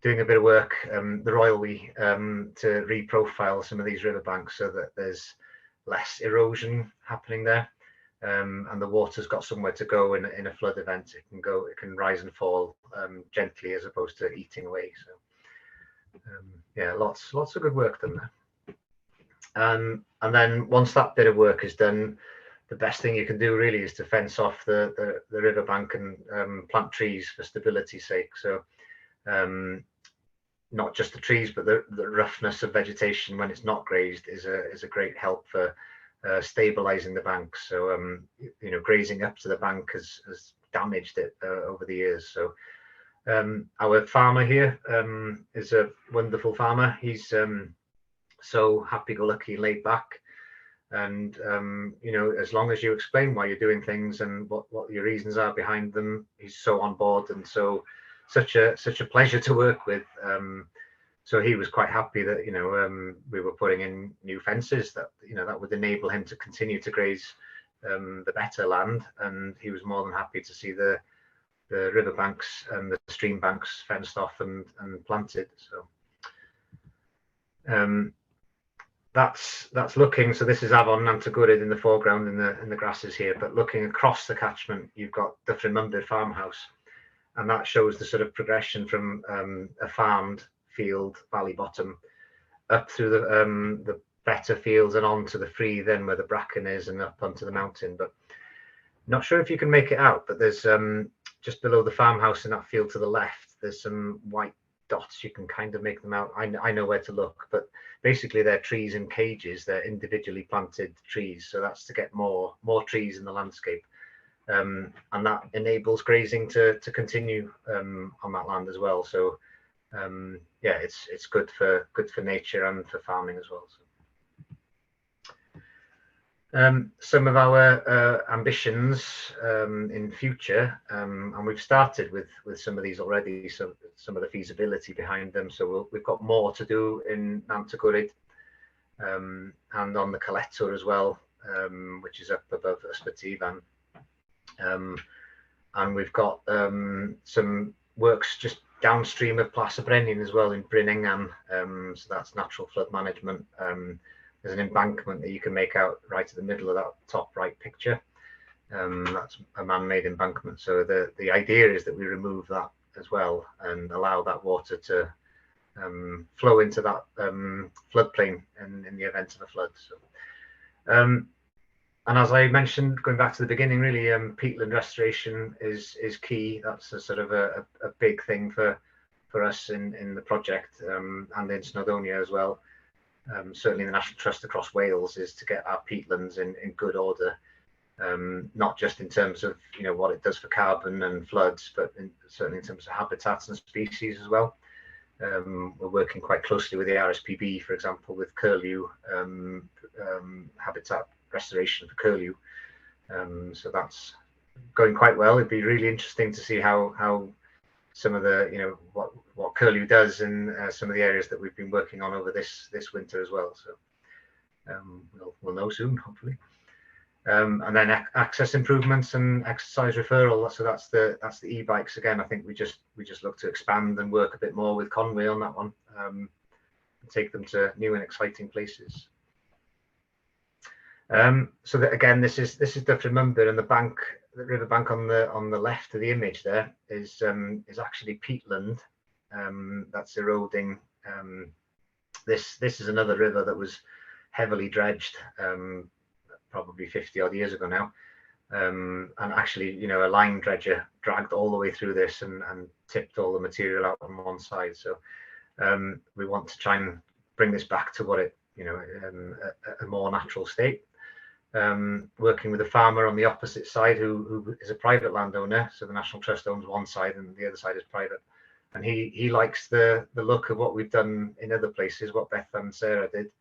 doing a bit of work, the Royal We, to reprofile some of these riverbanks so that there's less erosion happening there. And the water's got somewhere to go in a flood event. It can rise and fall gently as opposed to eating away. So yeah, lots of good work done there. And then once that bit of work is done, the best thing you can do really is to fence off the riverbank and plant trees for stability's sake. So not just the trees, but the roughness of vegetation when it's not grazed is a great help for stabilizing the bank. So grazing up to the bank has damaged it over the years. So our farmer here is a wonderful farmer. He's so happy-go-lucky, laid back, and as long as you explain why you're doing things and what your reasons are behind them, he's so on board, and so such a pleasure to work with. So he was quite happy that we were putting in new fences that that would enable him to continue to graze the better land, and he was more than happy to see the riverbanks and the stream banks fenced off and planted. So That's looking. So this is Avon Nantagurid in the foreground in the grasses here, but looking across the catchment, you've got the Frimumdir farmhouse, and that shows the sort of progression from a farmed field, valley bottom, up through the better fields and onto the free, then where the bracken is, and up onto the mountain. But not sure if you can make it out, but there's just below the farmhouse in that field to the left, there's some white dots. You can kind of make them out. I know where to look, but basically they're trees in cages. They're individually planted trees, so that's to get more trees in the landscape, and that enables grazing to continue on that land as well. So yeah, it's good for nature and for farming as well. So. Some of our ambitions in future, and we've started with some of these already, so some of the feasibility behind them. So we've got more to do in Nantagurid and on the Coletor as well, which is up above Ysbyty. And we've got some works just downstream of Plas y Brenin as well in Bryn Engan, so that's natural flood management. There's an embankment that you can make out right at the middle of that top right picture. That's a man-made embankment. So the idea is that we remove that as well and allow that water to flow into that floodplain in the event of a flood. So, and as I mentioned, going back to the beginning, really, peatland restoration is key. That's a sort of a big thing for us in the project and in Snowdonia as well. Certainly the National Trust across Wales is to get our peatlands in good order, not just in terms of what it does for carbon and floods, but certainly in terms of habitats and species as well. We're working quite closely with the RSPB, for example, with curlew, habitat restoration for curlew. So that's going quite well. It'd be really interesting to see how some of the what curlew does in some of the areas that we've been working on over this winter as well. So we'll know soon, hopefully. And then access improvements and exercise referral. So that's the e-bikes again. I think we just look to expand and work a bit more with Conwy on that one, and take them to new and exciting places. So that again, this is the Frimumdir, and the river bank on the left of the image there is actually peatland that's eroding. This is another river that was heavily dredged probably 50 odd years ago now, and actually a line dredger dragged all the way through this and tipped all the material out on one side. So we want to try and bring this back to what it a more natural state. Working with a farmer on the opposite side who is a private landowner. So the National Trust owns one side and the other side is private. And he likes the look of what we've done in other places, what Beth and Sarah did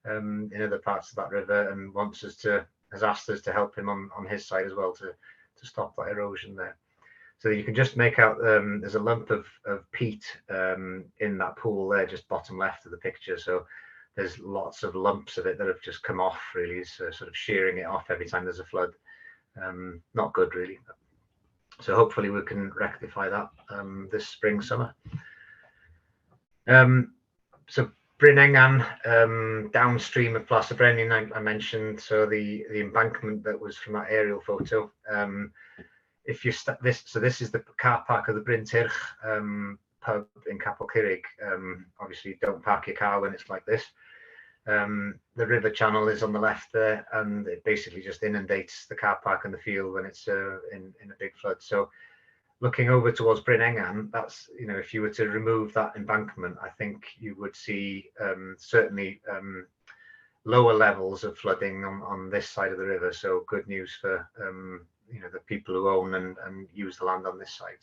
in other parts of that river, and has asked us to help him on his side as well to stop that erosion there. So you can just make out there's a lump of peat in that pool there, just bottom left of the picture. So there's lots of lumps of it that have just come off, really, so sort of shearing it off every time there's a flood. Not good, really. So hopefully we can rectify that this spring, summer. So Bryn Engan, downstream of Plas y Brenin, I mentioned. So the embankment that was from that aerial photo. If you this is the car park of the Bryn Tyrch pub in Capel Curig. Obviously, don't park your car when it's like this. The river channel is on the left there, and it basically just inundates the car park and the field when it's in a big flood. So looking over towards Bryn Engan, that's, if you were to remove that embankment, I think you would see certainly lower levels of flooding on this side of the river. So good news for the people who own and use the land on this side.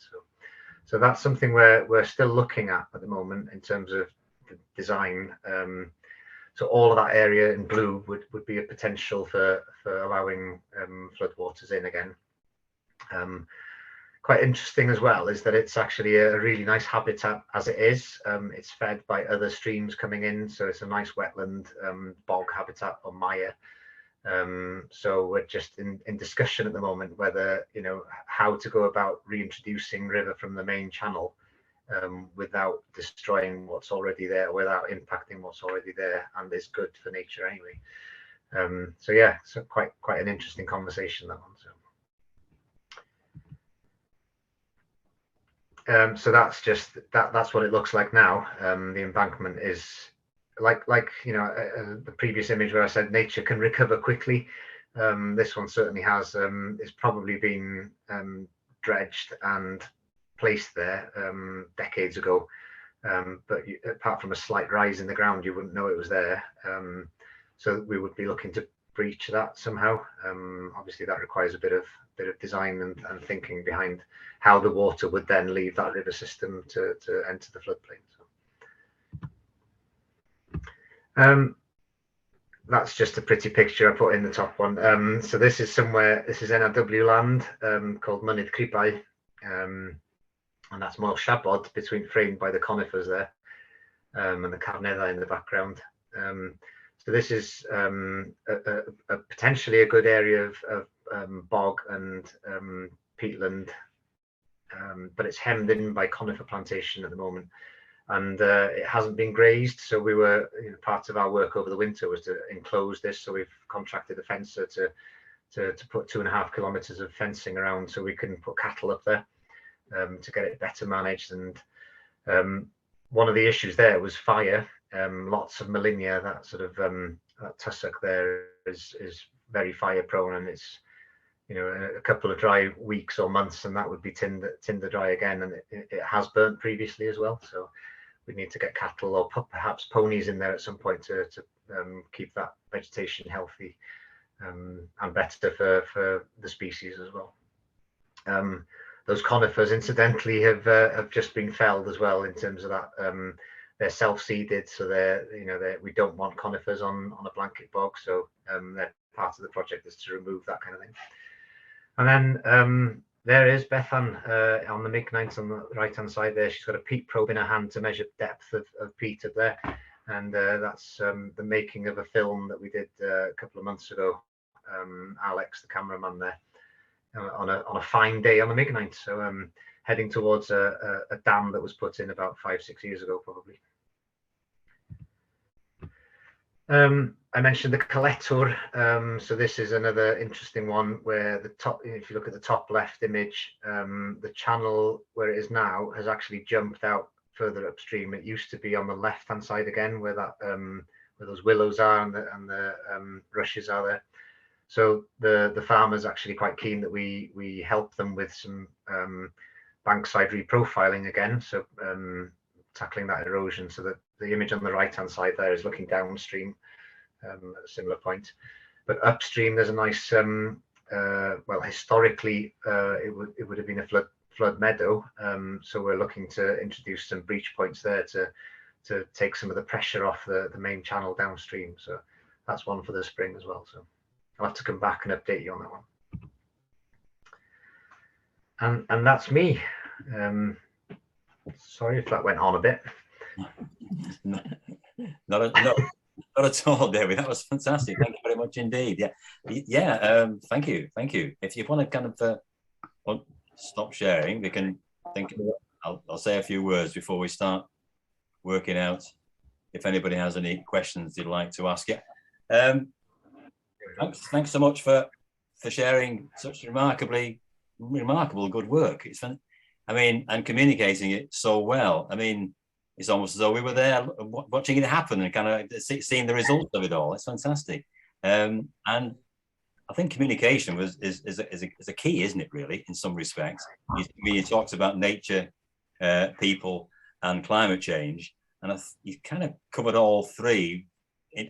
So that's something we're still looking at the moment in terms of the design. So all of that area in blue would be a potential for allowing floodwaters in again. Quite interesting as well is that it's actually a really nice habitat as it is. It's fed by other streams coming in, so it's a nice wetland bog habitat on Maya. So we're just in discussion at the moment whether how to go about reintroducing river from the main channel without destroying what's already there, without impacting what's already there, and is good for nature anyway. So yeah, so quite an interesting conversation, that one. So that's just that's what it looks like now. The embankment is like you know, the previous image where I said nature can recover quickly. This one certainly has. It's probably been dredged and placed there decades ago, but apart from a slight rise in the ground, you wouldn't know it was there. So we would be looking to breach that somehow. Obviously, that requires a bit of design and thinking behind how the water would then leave that river system to enter the floodplain. So, that's just a pretty picture I put in the top one. So this is somewhere, this is NRW land called Mynydd Cribau, and that's Moel Shabod framed by the conifers there, and the Carneddau in the background. So this is a potentially a good area of bog and peatland, but it's hemmed in by conifer plantation at the moment, and it hasn't been grazed. So we were, you know, part of our work over the winter was to enclose this. So we've contracted a fencer to put 2.5 kilometers of fencing around so we can put cattle up there to get it better managed. And one of the issues there was fire. Lots of Molinia, that sort of that tussock there is very fire prone, and it's, you know, a couple of dry weeks or months and that would be tinder dry again, and it has burnt previously as well. So we need to get cattle or perhaps ponies in there at some point to keep that vegetation healthy and better for the species as well. Those conifers incidentally have just been felled as well, in terms of that. They're self-seeded, so we don't want conifers on a blanket bog, so they're part of the project is to remove that kind of thing. And then there is Bethan on the Mignite on the right hand side there. She's got a peat probe in her hand to measure depth of peat up there, and that's the making of a film that we did a couple of months ago. Alex, the cameraman there, on a fine day on the Mignite. So heading towards a dam that was put in about 5-6 years ago, probably. I mentioned the collector. So this is another interesting one where the top, if you look at the top left image, the channel where it is now has actually jumped out further upstream. It used to be on the left hand side again, where that where those willows are and the rushes are there. So the farmer's actually quite keen that we help them with some bankside reprofiling again. So tackling that erosion, so that the image on the right hand side there is looking downstream at a similar point, but upstream there's a nice well, historically it would have been a flood meadow, so we're looking to introduce some breach points there to take some of the pressure off the main channel downstream. So that's one for the spring as well, so I'll have to come back and update you on that one. And that's me. Sorry if that went on a bit. Not at all, Dewi. That was fantastic. Thank you very much indeed. Yeah. Thank you. If you want to kind of stop sharing, we can think. I'll say a few words before we start working out if anybody has any questions they'd like to ask you. Thanks so much for sharing such remarkable good work. It's fun. I mean, and communicating it so well. I mean, it's almost as though we were there watching it happen and kind of seeing the results of it all. It's fantastic. And I think communication is a key, isn't it, really, in some respects? You talked about nature, people, and climate change, and you kind of covered all three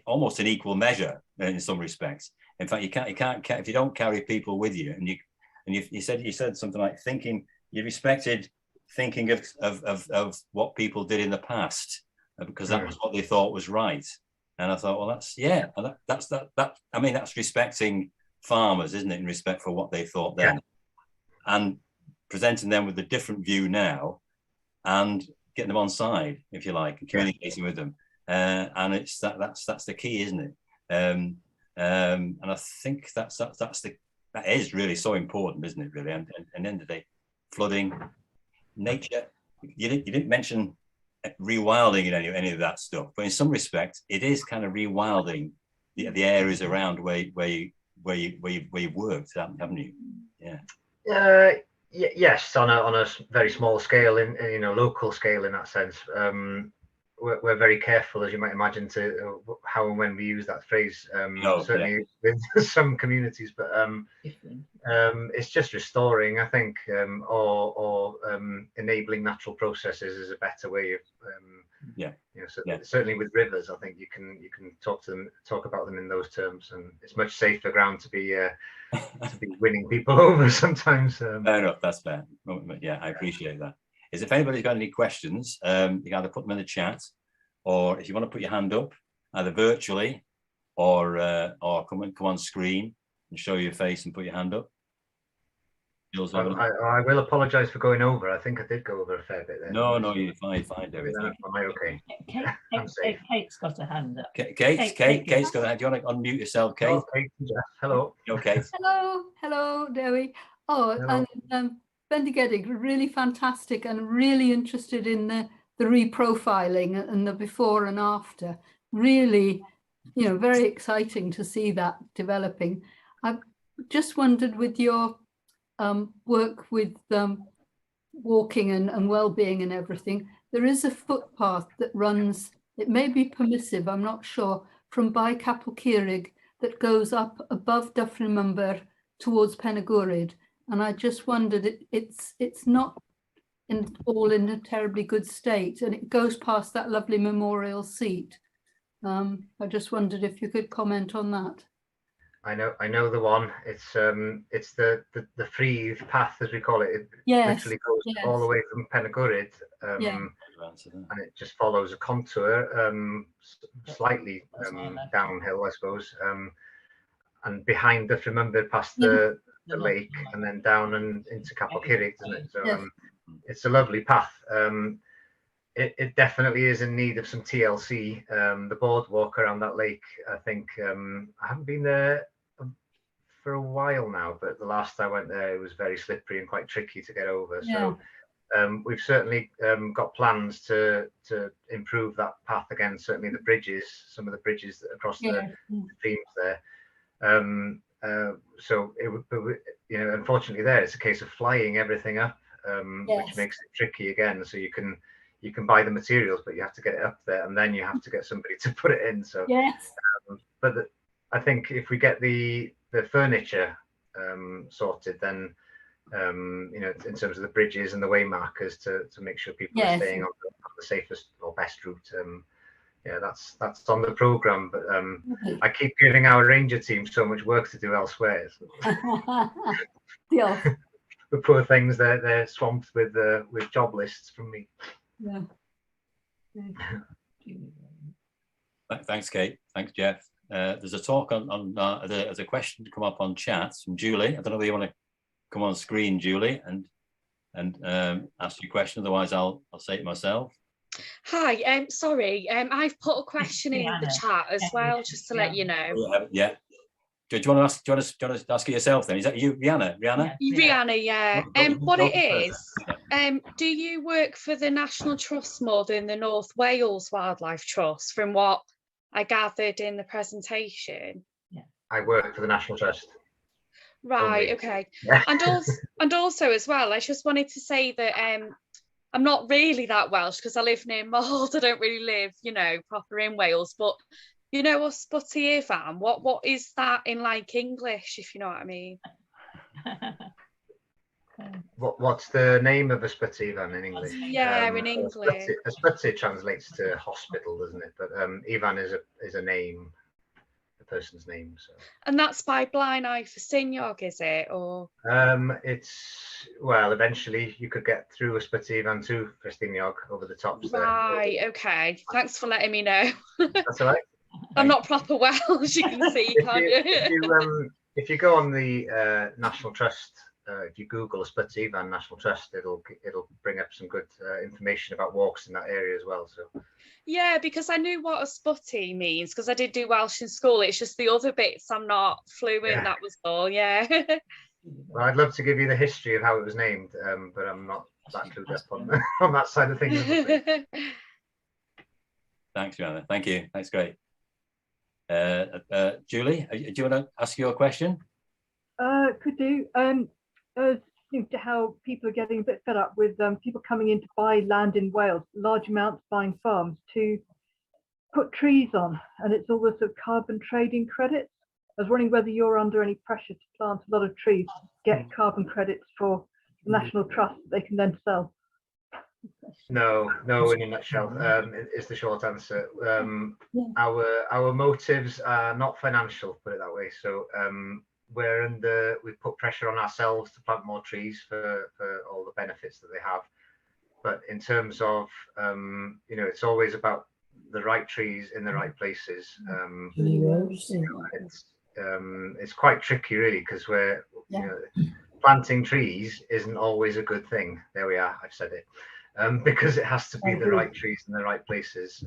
almost in equal measure in some respects. In fact, you can't if you don't carry people with you, and you said something like thinking. You respected thinking of what people did in the past because that was what they thought was right. And I thought, well, that's I mean, that's respecting farmers, isn't it? In respect for what they thought then, and presenting them with a different view now, and getting them on side, if you like, and communicating with them. And it's that's the key, isn't it? And I think that is really so important, isn't it? Really, and at the end of the day, flooding, nature, you didn't mention rewilding in any of that stuff, but in some respects, it is kind of rewilding the areas around where you've worked, haven't you? Yeah. Yes, on a very small scale, in local scale in that sense. We're very careful, as you might imagine, to how and when we use that phrase. Certainly with some communities, but it's just restoring, I think, or enabling natural processes is a better way of. Certainly with rivers, I think you can talk about them in those terms, and it's much safer ground to be winning people over sometimes. Fair enough, that's fair. Yeah, I appreciate that. If anybody's got any questions, you can either put them in the chat, or if you want to put your hand up, either virtually or come on screen and show your face and put your hand up. I will apologise for going over. I think I did go over a fair bit there. No, you're fine, Dewi. Am I okay? Kate's got a hand up. Kate's got a hand. Do you want to unmute yourself, Kate? Hello. Okay. Hello, Dewi. Hello. And Bendigedig, really fantastic, and really interested in the reprofiling and the before and after. Really, very exciting to see that developing. I just wondered, with your work with walking and well-being and everything, there is a footpath that runs, it may be permissive, I'm not sure, from by Capel Curig that goes up above Dyffryn Mumber towards Penygorid. And I just wondered, it's not all in a terribly good state, and it goes past that lovely memorial seat. I just wondered if you could comment on that. I know the one. It's the free path, as we call it. It literally goes all the way from Penygorid, and it just follows a contour, slightly downhill, I suppose, and behind Dyffryn Mumber past the lake, and then down and into Capel Curig, isn't it? So it's a lovely path. It definitely is in need of some TLC. The boardwalk around that lake, I think, I haven't been there for a while now, but the last I went there, it was very slippery and quite tricky to get over. So we've certainly got plans to improve that path again. Certainly the bridges, some of the bridges across the streams there. So it would, unfortunately, there it's a case of flying everything up, which makes it tricky again. So you can buy the materials, but you have to get it up there, and then you have to get somebody to put it in. So but I think if we get the furniture sorted, then in terms of the bridges and the way markers to make sure people are staying on the safest or best route. That's on the programme, but I keep giving our ranger team so much work to do elsewhere. The poor things, they're swamped with job lists from me. Thanks, Kate. Thanks, Jeff. There's a talk on there's a question to come up on chat from Julie. I don't know whether you want to come on screen, Julie, and ask your question. Otherwise, I'll say it myself. Hi, sorry. I've put a question in the chat as well, just to let you know. Yeah. Do you want to ask it yourself then? Is that you, Rihanna? Rihanna, yeah. What it is, do you work for the National Trust more than the North Wales Wildlife Trust, from what I gathered in the presentation? I work for the National Trust. Right, okay. And also as well, I just wanted to say that I'm not really that Welsh because I live near Mold. I don't really live, proper in Wales, but Ysbyty Ifan, what is that in English, if you know what I mean? What's the name of Ysbyty Ifan in English? Yeah, in English. Ysbyty translates to hospital, doesn't it? But Ifan is a name, a person's name. So. And that's by Blind Eye for Syniog, is it? Or eventually you could get through Ysbyty Ifan to Festiniog over the tops there. Right, okay. Thanks for letting me know. That's all right. I'm not proper Welsh, you can see, can't you? If you go on the National Trust, if you Google Ysbyty Ifan National Trust, it'll bring up some good information about walks in that area as well. So. Yeah, because I knew what Ysbyty means because I did do Welsh in school. It's just the other bits I'm not fluent. That was all. Yeah. Well, I'd love to give you the history of how it was named, but I'm not that clued up on on that side of things. Thanks, Joanna. Thank you. That's great. Julie, do you want to ask your question? Could do. To how people are getting a bit fed up with people coming in to buy land in Wales, large amounts, buying farms to put trees on, and it's all the sort of carbon trading credits. I was wondering whether you're under any pressure to plant a lot of trees, get carbon credits for the National Trust that they can then sell. No, in a nutshell, is the short answer. Our motives are not financial, put it that way. So we've put pressure on ourselves to plant more trees for all the benefits that they have. But in terms of, it's always about the right trees in the right places. It's quite tricky, really, because planting trees isn't always a good thing. There we are, I've said it. Because it has to be the right trees in the right places,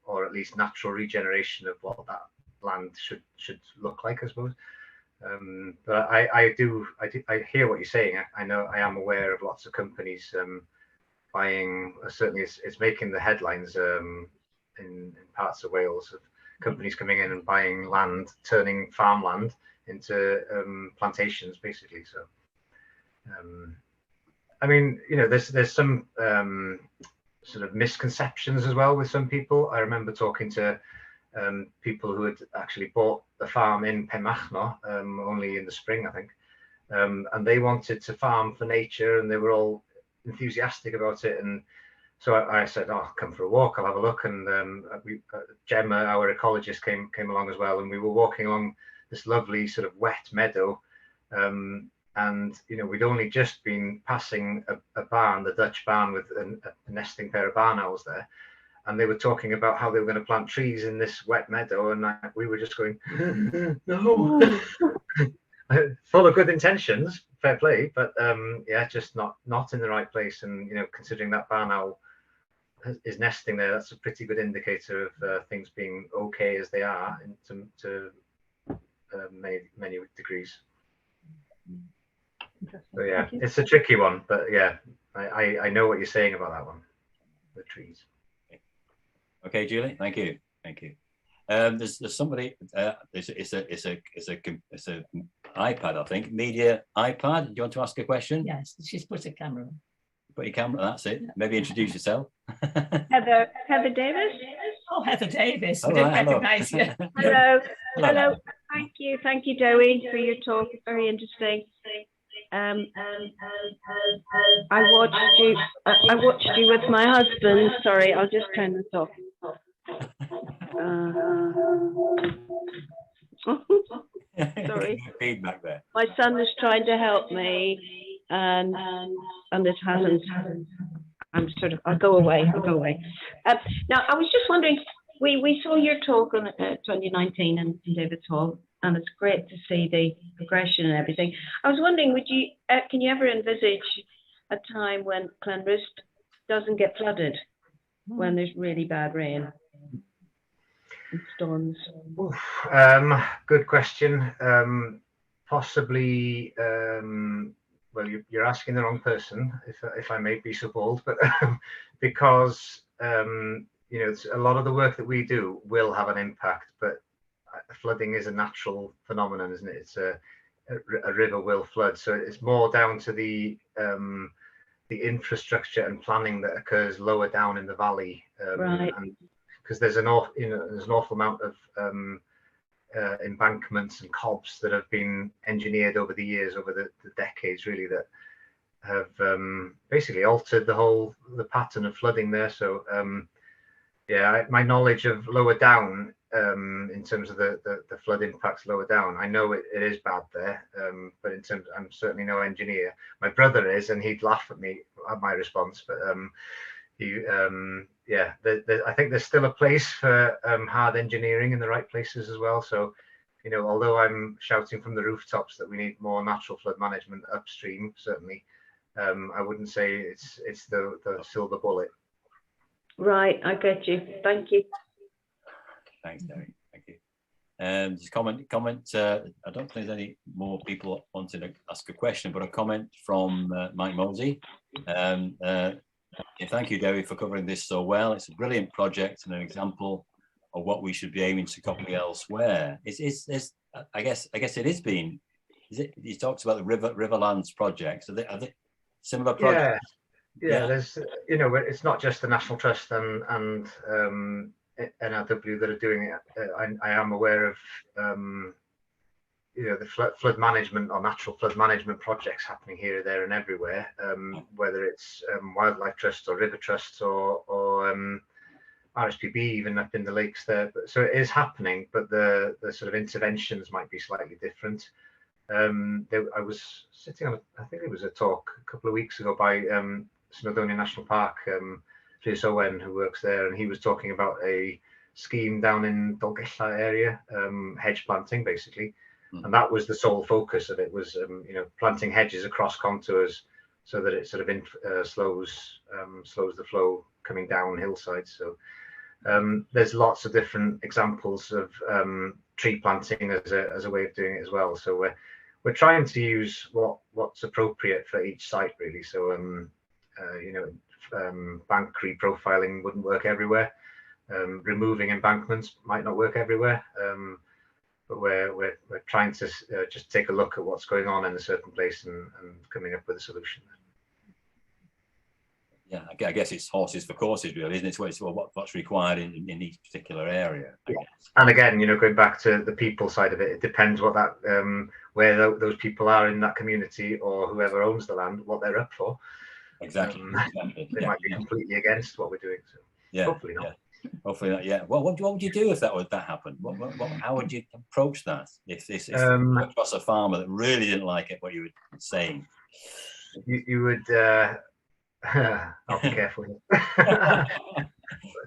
or at least natural regeneration of what that land should look like, I suppose. But I hear what you're saying. I know, I am aware of lots of companies buying. Certainly, it's making the headlines in parts of Wales, of companies coming in and buying land, turning farmland into plantations, basically. So, I mean, there's some sort of misconceptions as well with some people. I remember talking to people who had actually bought a farm in Penmachno only in the spring, I think, and they wanted to farm for nature, and they were all enthusiastic about it. And so I said, "Oh, come for a walk. I'll have a look." And Gemma, our ecologist, came along as well, and we were walking along this lovely sort of wet meadow. And we'd only just been passing a barn, the Dutch barn, with a nesting pair of barn owls there, and they were talking about how they were going to plant trees in this wet meadow, and we were just going, no, full of good intentions, fair play, but just not in the right place. And considering that barn owl is nesting there, that's a pretty good indicator of things being okay as they are to many degrees. So yeah, it's a tricky one, but yeah, I know what you're saying about that one, the trees. Okay, Julie, thank you. There's somebody. It's a iPad, I think. Media iPad. Do you want to ask a question? Yes, she's put a camera on. Put your camera. That's it. Maybe introduce yourself. Heather Davis. Oh, Heather Davis. Oh, I didn't right, hello. recognise you. Hello. Thank you, Dewi, for your talk. It's very interesting. I watched you with my husband. Sorry, I'll just turn this off. Sorry. Feedback there. My son was trying to help me, and it hasn't. I'll go away. Now, I was just wondering, we saw your talk on 2019 in David's Hall, and it's great to see the progression and everything. I was wondering, can you ever envisage a time when Clanrist doesn't get flooded, when there's really bad rain and storms? Good question. Possibly. Well, you're asking the wrong person, if I may be so bold, but because it's a lot of the work that we do will have an impact, but flooding is a natural phenomenon, isn't it? It's a river will flood, so it's more down to the infrastructure and planning that occurs lower down in the valley, right? Because there's an awful amount of embankments and cobs that have been engineered over the years, over the decades, really, that have basically altered the pattern of flooding there. So my knowledge of lower down, in terms of the flood impacts lower down, I know it is bad there, but in terms, I'm certainly no engineer. My brother is, and he'd laugh at me at my response, but I think there's still a place for hard engineering in the right places as well. So, although I'm shouting from the rooftops that we need more natural flood management upstream, certainly, I wouldn't say it's the silver bullet. Right, I get you. Thank you. Thanks, Dewi. Thank you. Just comment. I don't think there's any more people wanting to ask a question, but a comment from Mike Mosey. Thank you, Dewi, for covering this so well. It's a brilliant project and an example of what we should be aiming to copy elsewhere. I guess it is being. You talked about the Riverlands projects. Are they similar projects? Yeah. There's, it's not just the National Trust and NRW that are doing it. I am aware of, the flood management or natural flood management projects happening here, there, and everywhere. Whether it's wildlife trusts or river trusts or RSPB, even up in the lakes there. So it is happening, but the sort of interventions might be slightly different. I was sitting on, I think it was a talk a couple of weeks ago by Snowdonia National Park, Rhys Owen, who works there, and he was talking about a scheme down in Dolgella area, hedge planting basically, and that was the sole focus of it, was planting hedges across contours so that it sort of slows the flow coming down hillsides. So there's lots of different examples of tree planting as a way of doing it as well. So we're trying to use what's appropriate for each site really. So bank reprofiling wouldn't work everywhere. Removing embankments might not work everywhere. But we're trying to just take a look at what's going on in a certain place and coming up with a solution. Yeah, I guess it's horses for courses, really, isn't it? It's what's required in each particular area. I guess. And again, going back to the people side of it, it depends what that where those people are in that community, or whoever owns the land, what they're up for. Exactly. They might be completely against what we're doing. So hopefully not. Yeah. Hopefully not. Yeah. Well, what would you do if that happened? How would you approach that if across a farmer that really didn't like it, what you were saying? You would. I'll be careful here.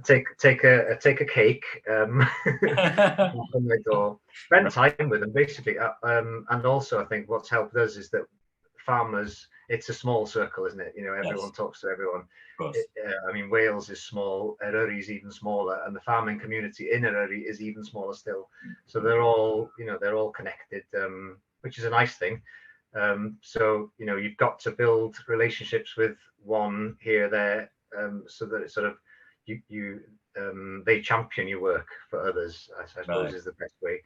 take a cake on my door, spend time with them basically, and also I think what's helped us is that farmers, it's a small circle, isn't it? Everyone talks to everyone. Wales is small, Eryri is even smaller, and the farming community in Eryri is even smaller still. So they're all connected, which is a nice thing. So you've got to build relationships with one here, there, so that it's sort of they champion your work for others, I suppose is the best way.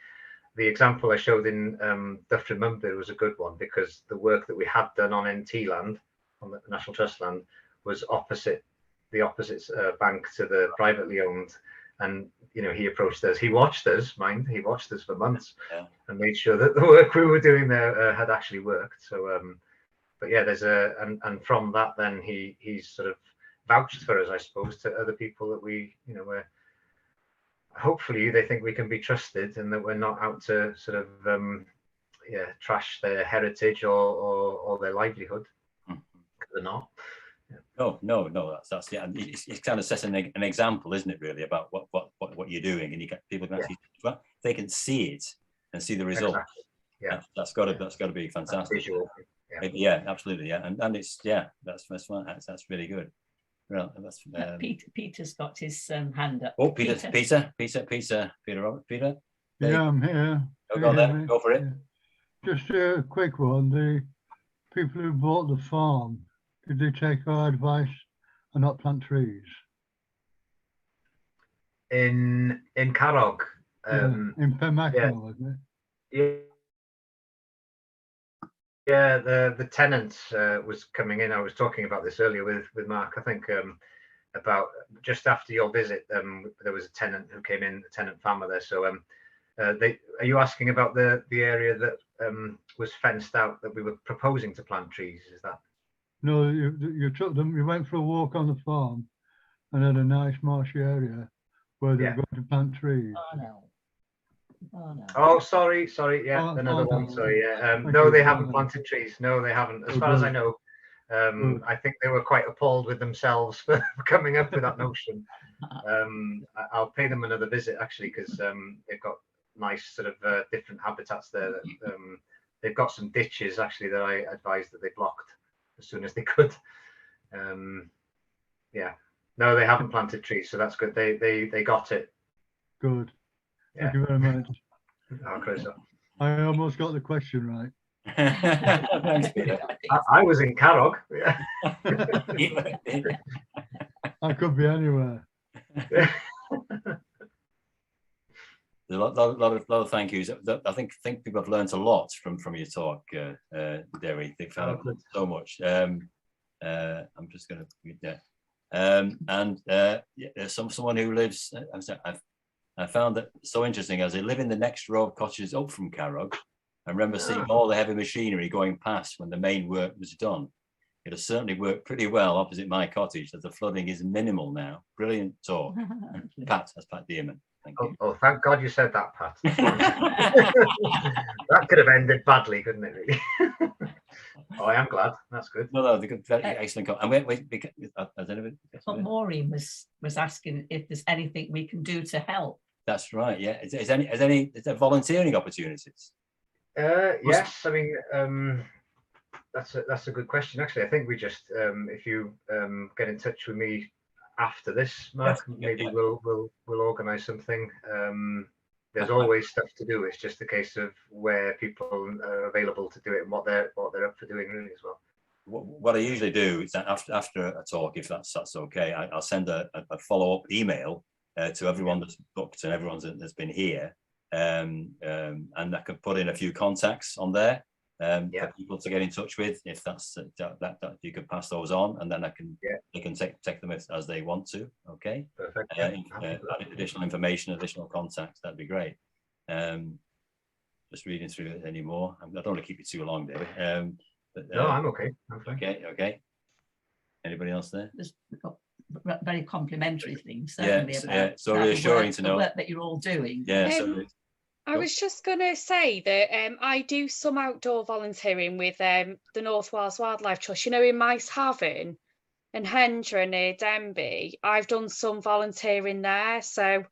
The example I showed in Dyffryn Mumbyr was a good one, because the work that we had done on NT land, on the National Trust land, was the opposite bank to the privately owned. And he approached us. He watched us for months, and made sure that the work we were doing there had actually worked. So, but yeah, there's and from that, then he's sort of vouched for us, I suppose, to other people that we, we're hopefully they think we can be trusted, and that we're not out to sort of trash their heritage or their livelihood. Because they're not. No. That's yeah. It's kind of setting an example, isn't it? Really, about what you're doing, and people can actually they can see it and see the result. Exactly. Yeah, that's got to be fantastic. Visual. Yeah, absolutely. Yeah, and it's that's really good. Well, that's Peter's got his hand up. Oh, Peter, Robert, Peter. Yeah, I'm here. Go on then. Go for it. Yeah. Just a quick one. The people who bought the farm, did they take our advice and not plant trees? In Carrog. In Pembrokeshire, wasn't it? Yeah, the tenant was coming in. I was talking about this earlier with Mark. I think about just after your visit, there was a tenant who came in, a tenant farmer there. So are you asking about the area that was fenced out that we were proposing to plant trees? Is that? No, you took them. You went for a walk on the farm and had a nice marshy area where they were going to plant trees. Oh no. Oh, sorry. Yeah, another one. Sorry. Yeah. No, they haven't planted trees. No, they haven't. As far as I know, I think they were quite appalled with themselves for coming up with that notion. I'll pay them another visit actually, because they've got nice sort of different habitats there. That, they've got some ditches actually that I advised that they blocked as soon as they could. Yeah. No, they haven't planted trees, so that's good. They got it. Good. Yeah. Thank you very much. Oh, Chris, I almost got the question right. Thanks, Peter. I was in Carrog. Yeah. I could be anywhere. There's a lot of thank yous. I think people have learned a lot from your talk, Dewi. They've found so much. I'm just going to there's someone who lives. I found that so interesting as they live in the next row of cottages up from Carrog. I remember seeing all the heavy machinery going past when the main work was done. It has certainly worked pretty well opposite my cottage, as the flooding is minimal now. Brilliant talk. Pat, that's Pat Dearman. Thank you. Oh, thank God you said that, Pat. That could have ended badly, couldn't it? Really? Oh, I am glad. That's good. No, the good, excellent. And Well, Maureen was asking if there's anything we can do to help. That's right. Yeah. Is there volunteering opportunities? Yes. I mean, that's a good question. Actually, I think we just if you get in touch with me after this, Mark, maybe we'll organise something. There's always stuff to do. It's just a case of where people are available to do it and what they're up for doing, really, as well. What I usually do is that after a talk, if that's okay, I'll send a follow-up email to everyone that's booked and everyone that's been here, and I can put in a few contacts on there for people to get in touch with. If that's that you can pass those on, and then they can take them as they want to. Okay. Perfect. Additional information, additional contacts. That'd be great. Just reading through it anymore. I don't want to keep you too long, David. No, I'm okay. Okay. Anybody else there? There's very complimentary things. So reassuring to know the work that you're all doing. Yeah. I was just going to say that I do some outdoor volunteering with the North Wales Wildlife Trust. You know, in Mice Haven and Hendra near Denby, I've done some volunteering there. So,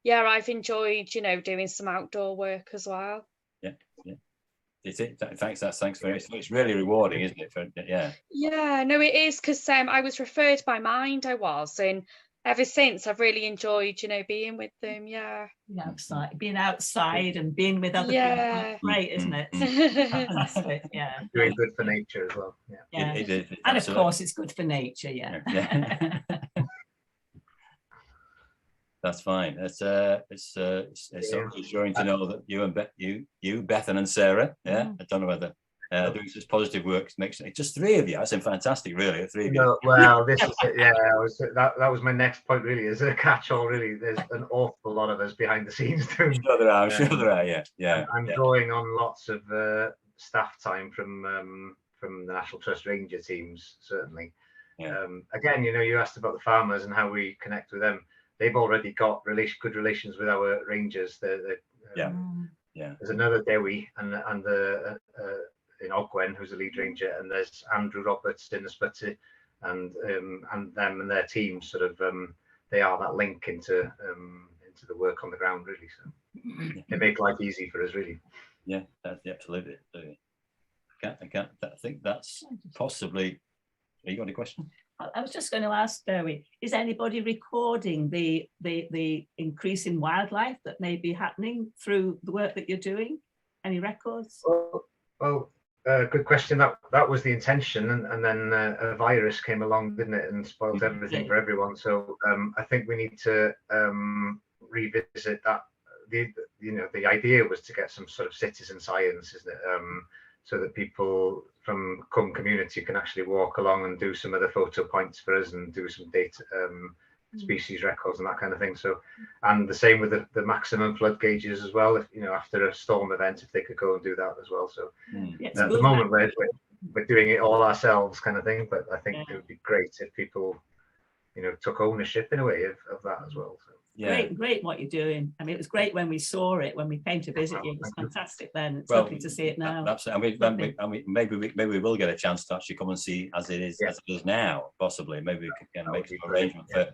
yeah, I've enjoyed, doing some outdoor work as well. Yeah. Thanks very much. It's really rewarding, isn't it? Yeah, no, it is, because I was referred by Mind, and ever since I've really enjoyed, being with them. Being outside and being with other people. That's great, isn't it? Fantastic. Yeah. Doing good for nature as well. Yeah. It is, and of course, it's good for nature. Yeah. That's fine. It's so reassuring to know that you, Bethan and Sarah. Yeah. I don't know whether doing such positive work makes it just three of you. That's fantastic, really. Three of you. No, well, this is it. Yeah, that was my next point. Really, as a catch-all. Really, there's an awful lot of us behind the scenes doing. I'm sure there are. Yeah. I'm drawing on lots of staff time from the National Trust Ranger teams, certainly. Yeah. Again, you asked about the farmers and how we connect with them. They've already got good relations with our rangers. There's another Dewi and in Ogwen, who's a lead ranger, and there's Andrew Roberts in the Sputty, and them and their team sort of they are that link into the work on the ground, really. So they make life easy for us, really. Yeah, absolutely. I think that's possibly. Have you got any question? I was just going to ask, Dewi, is anybody recording the increase in wildlife that may be happening through the work that you're doing? Any records? Well, good question. That was the intention, and then a virus came along, didn't it, and spoiled everything for everyone. So I think we need to revisit that. The idea was to get some sort of citizen science, isn't it? So that people from Cwm community can actually walk along and do some of the photo points for us and do some data species records and that kind of thing. So, and the same with the maximum flood gauges as well. If after a storm event, if they could go and do that as well. So at the moment we're doing it all ourselves, kind of thing. But I think it would be great if people, took ownership in a way of that as well. So. Yeah. Great what you're doing. I mean, it was great when we saw it, when we came to visit you. It was fantastic then. It's lovely to see it now. Absolutely. Maybe we will get a chance to actually come and see as it is now, possibly. Maybe we can make some arrangement for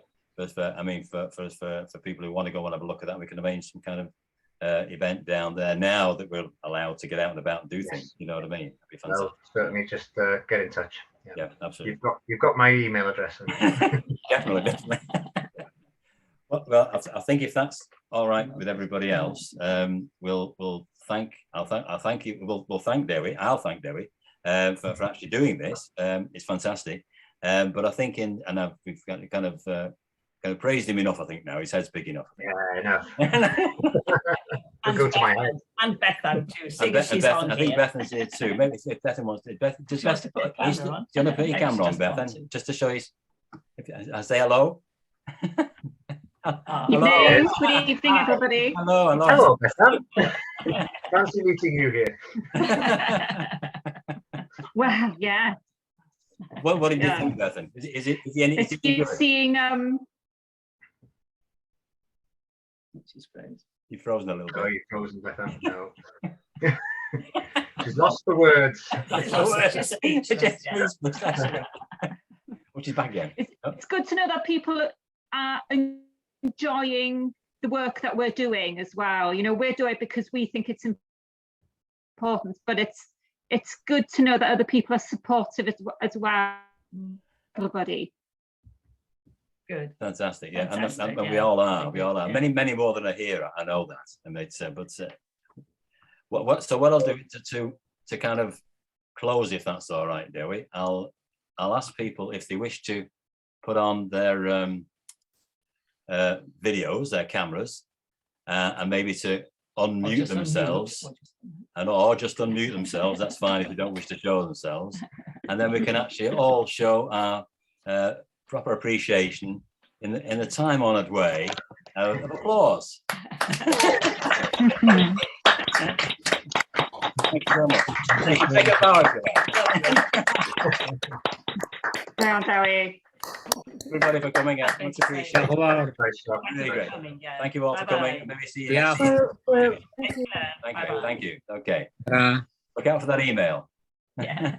people who want to go and have a look at that. We can arrange some kind of event down there now that we're allowed to get out and about and do things. You know what I mean? That'd be fantastic. Well, certainly, just get in touch. Yeah, absolutely. You've got my email address. Definitely. Well, I think if that's all right with everybody else, we'll thank you. We'll thank Dewi. I'll thank Dewi for actually doing this. It's fantastic. But I think we've kind of praised him enough. I think now his head's big enough. Yeah, enough. Go to my head. And Bethan too. Seeing And she's Beth, on I think here. Bethan's here too. Maybe if Bethan wants to. Beth, just She wants to put a do you camera on. want to put your Maybe camera she on, just wants Bethan, to. just to show you? I say hello. Hello. Evening. Good evening, everybody. Hello. Hello, Bethan. Fancy meeting you here. Well, yeah. What did you Yeah. think, Bethan? Is it any? It's you seeing She's frozen. You've frozen a little Oh, bit. you're frozen, Bethan. No. She's lost for words. Which is back again. it's good to know that people are enjoying the work that we're doing as well. You know, we're doing it because we think it's important, but it's good to know that other people are supportive as well. Everybody. Good. Fantastic, yeah, Fantastic, and we yeah. all are. We Very all good, are. yeah. Many more than are here. I know that, and so what I'll do to kind of close, if that's all right, Dewi, I'll ask people if they wish to put on their videos, their cameras, and maybe to unmute themselves, or just unmute themselves. That's fine if they don't wish to show themselves, and then we can actually all show our proper appreciation in the time-honoured way of applause. Thank you very much. Take a bow for that. Well, Dewi. Everybody for coming out. Much appreciated. Really great. Thank you all for coming. Maybe see you next time. Well, Thank you. Okay. Look out for that email. Yeah.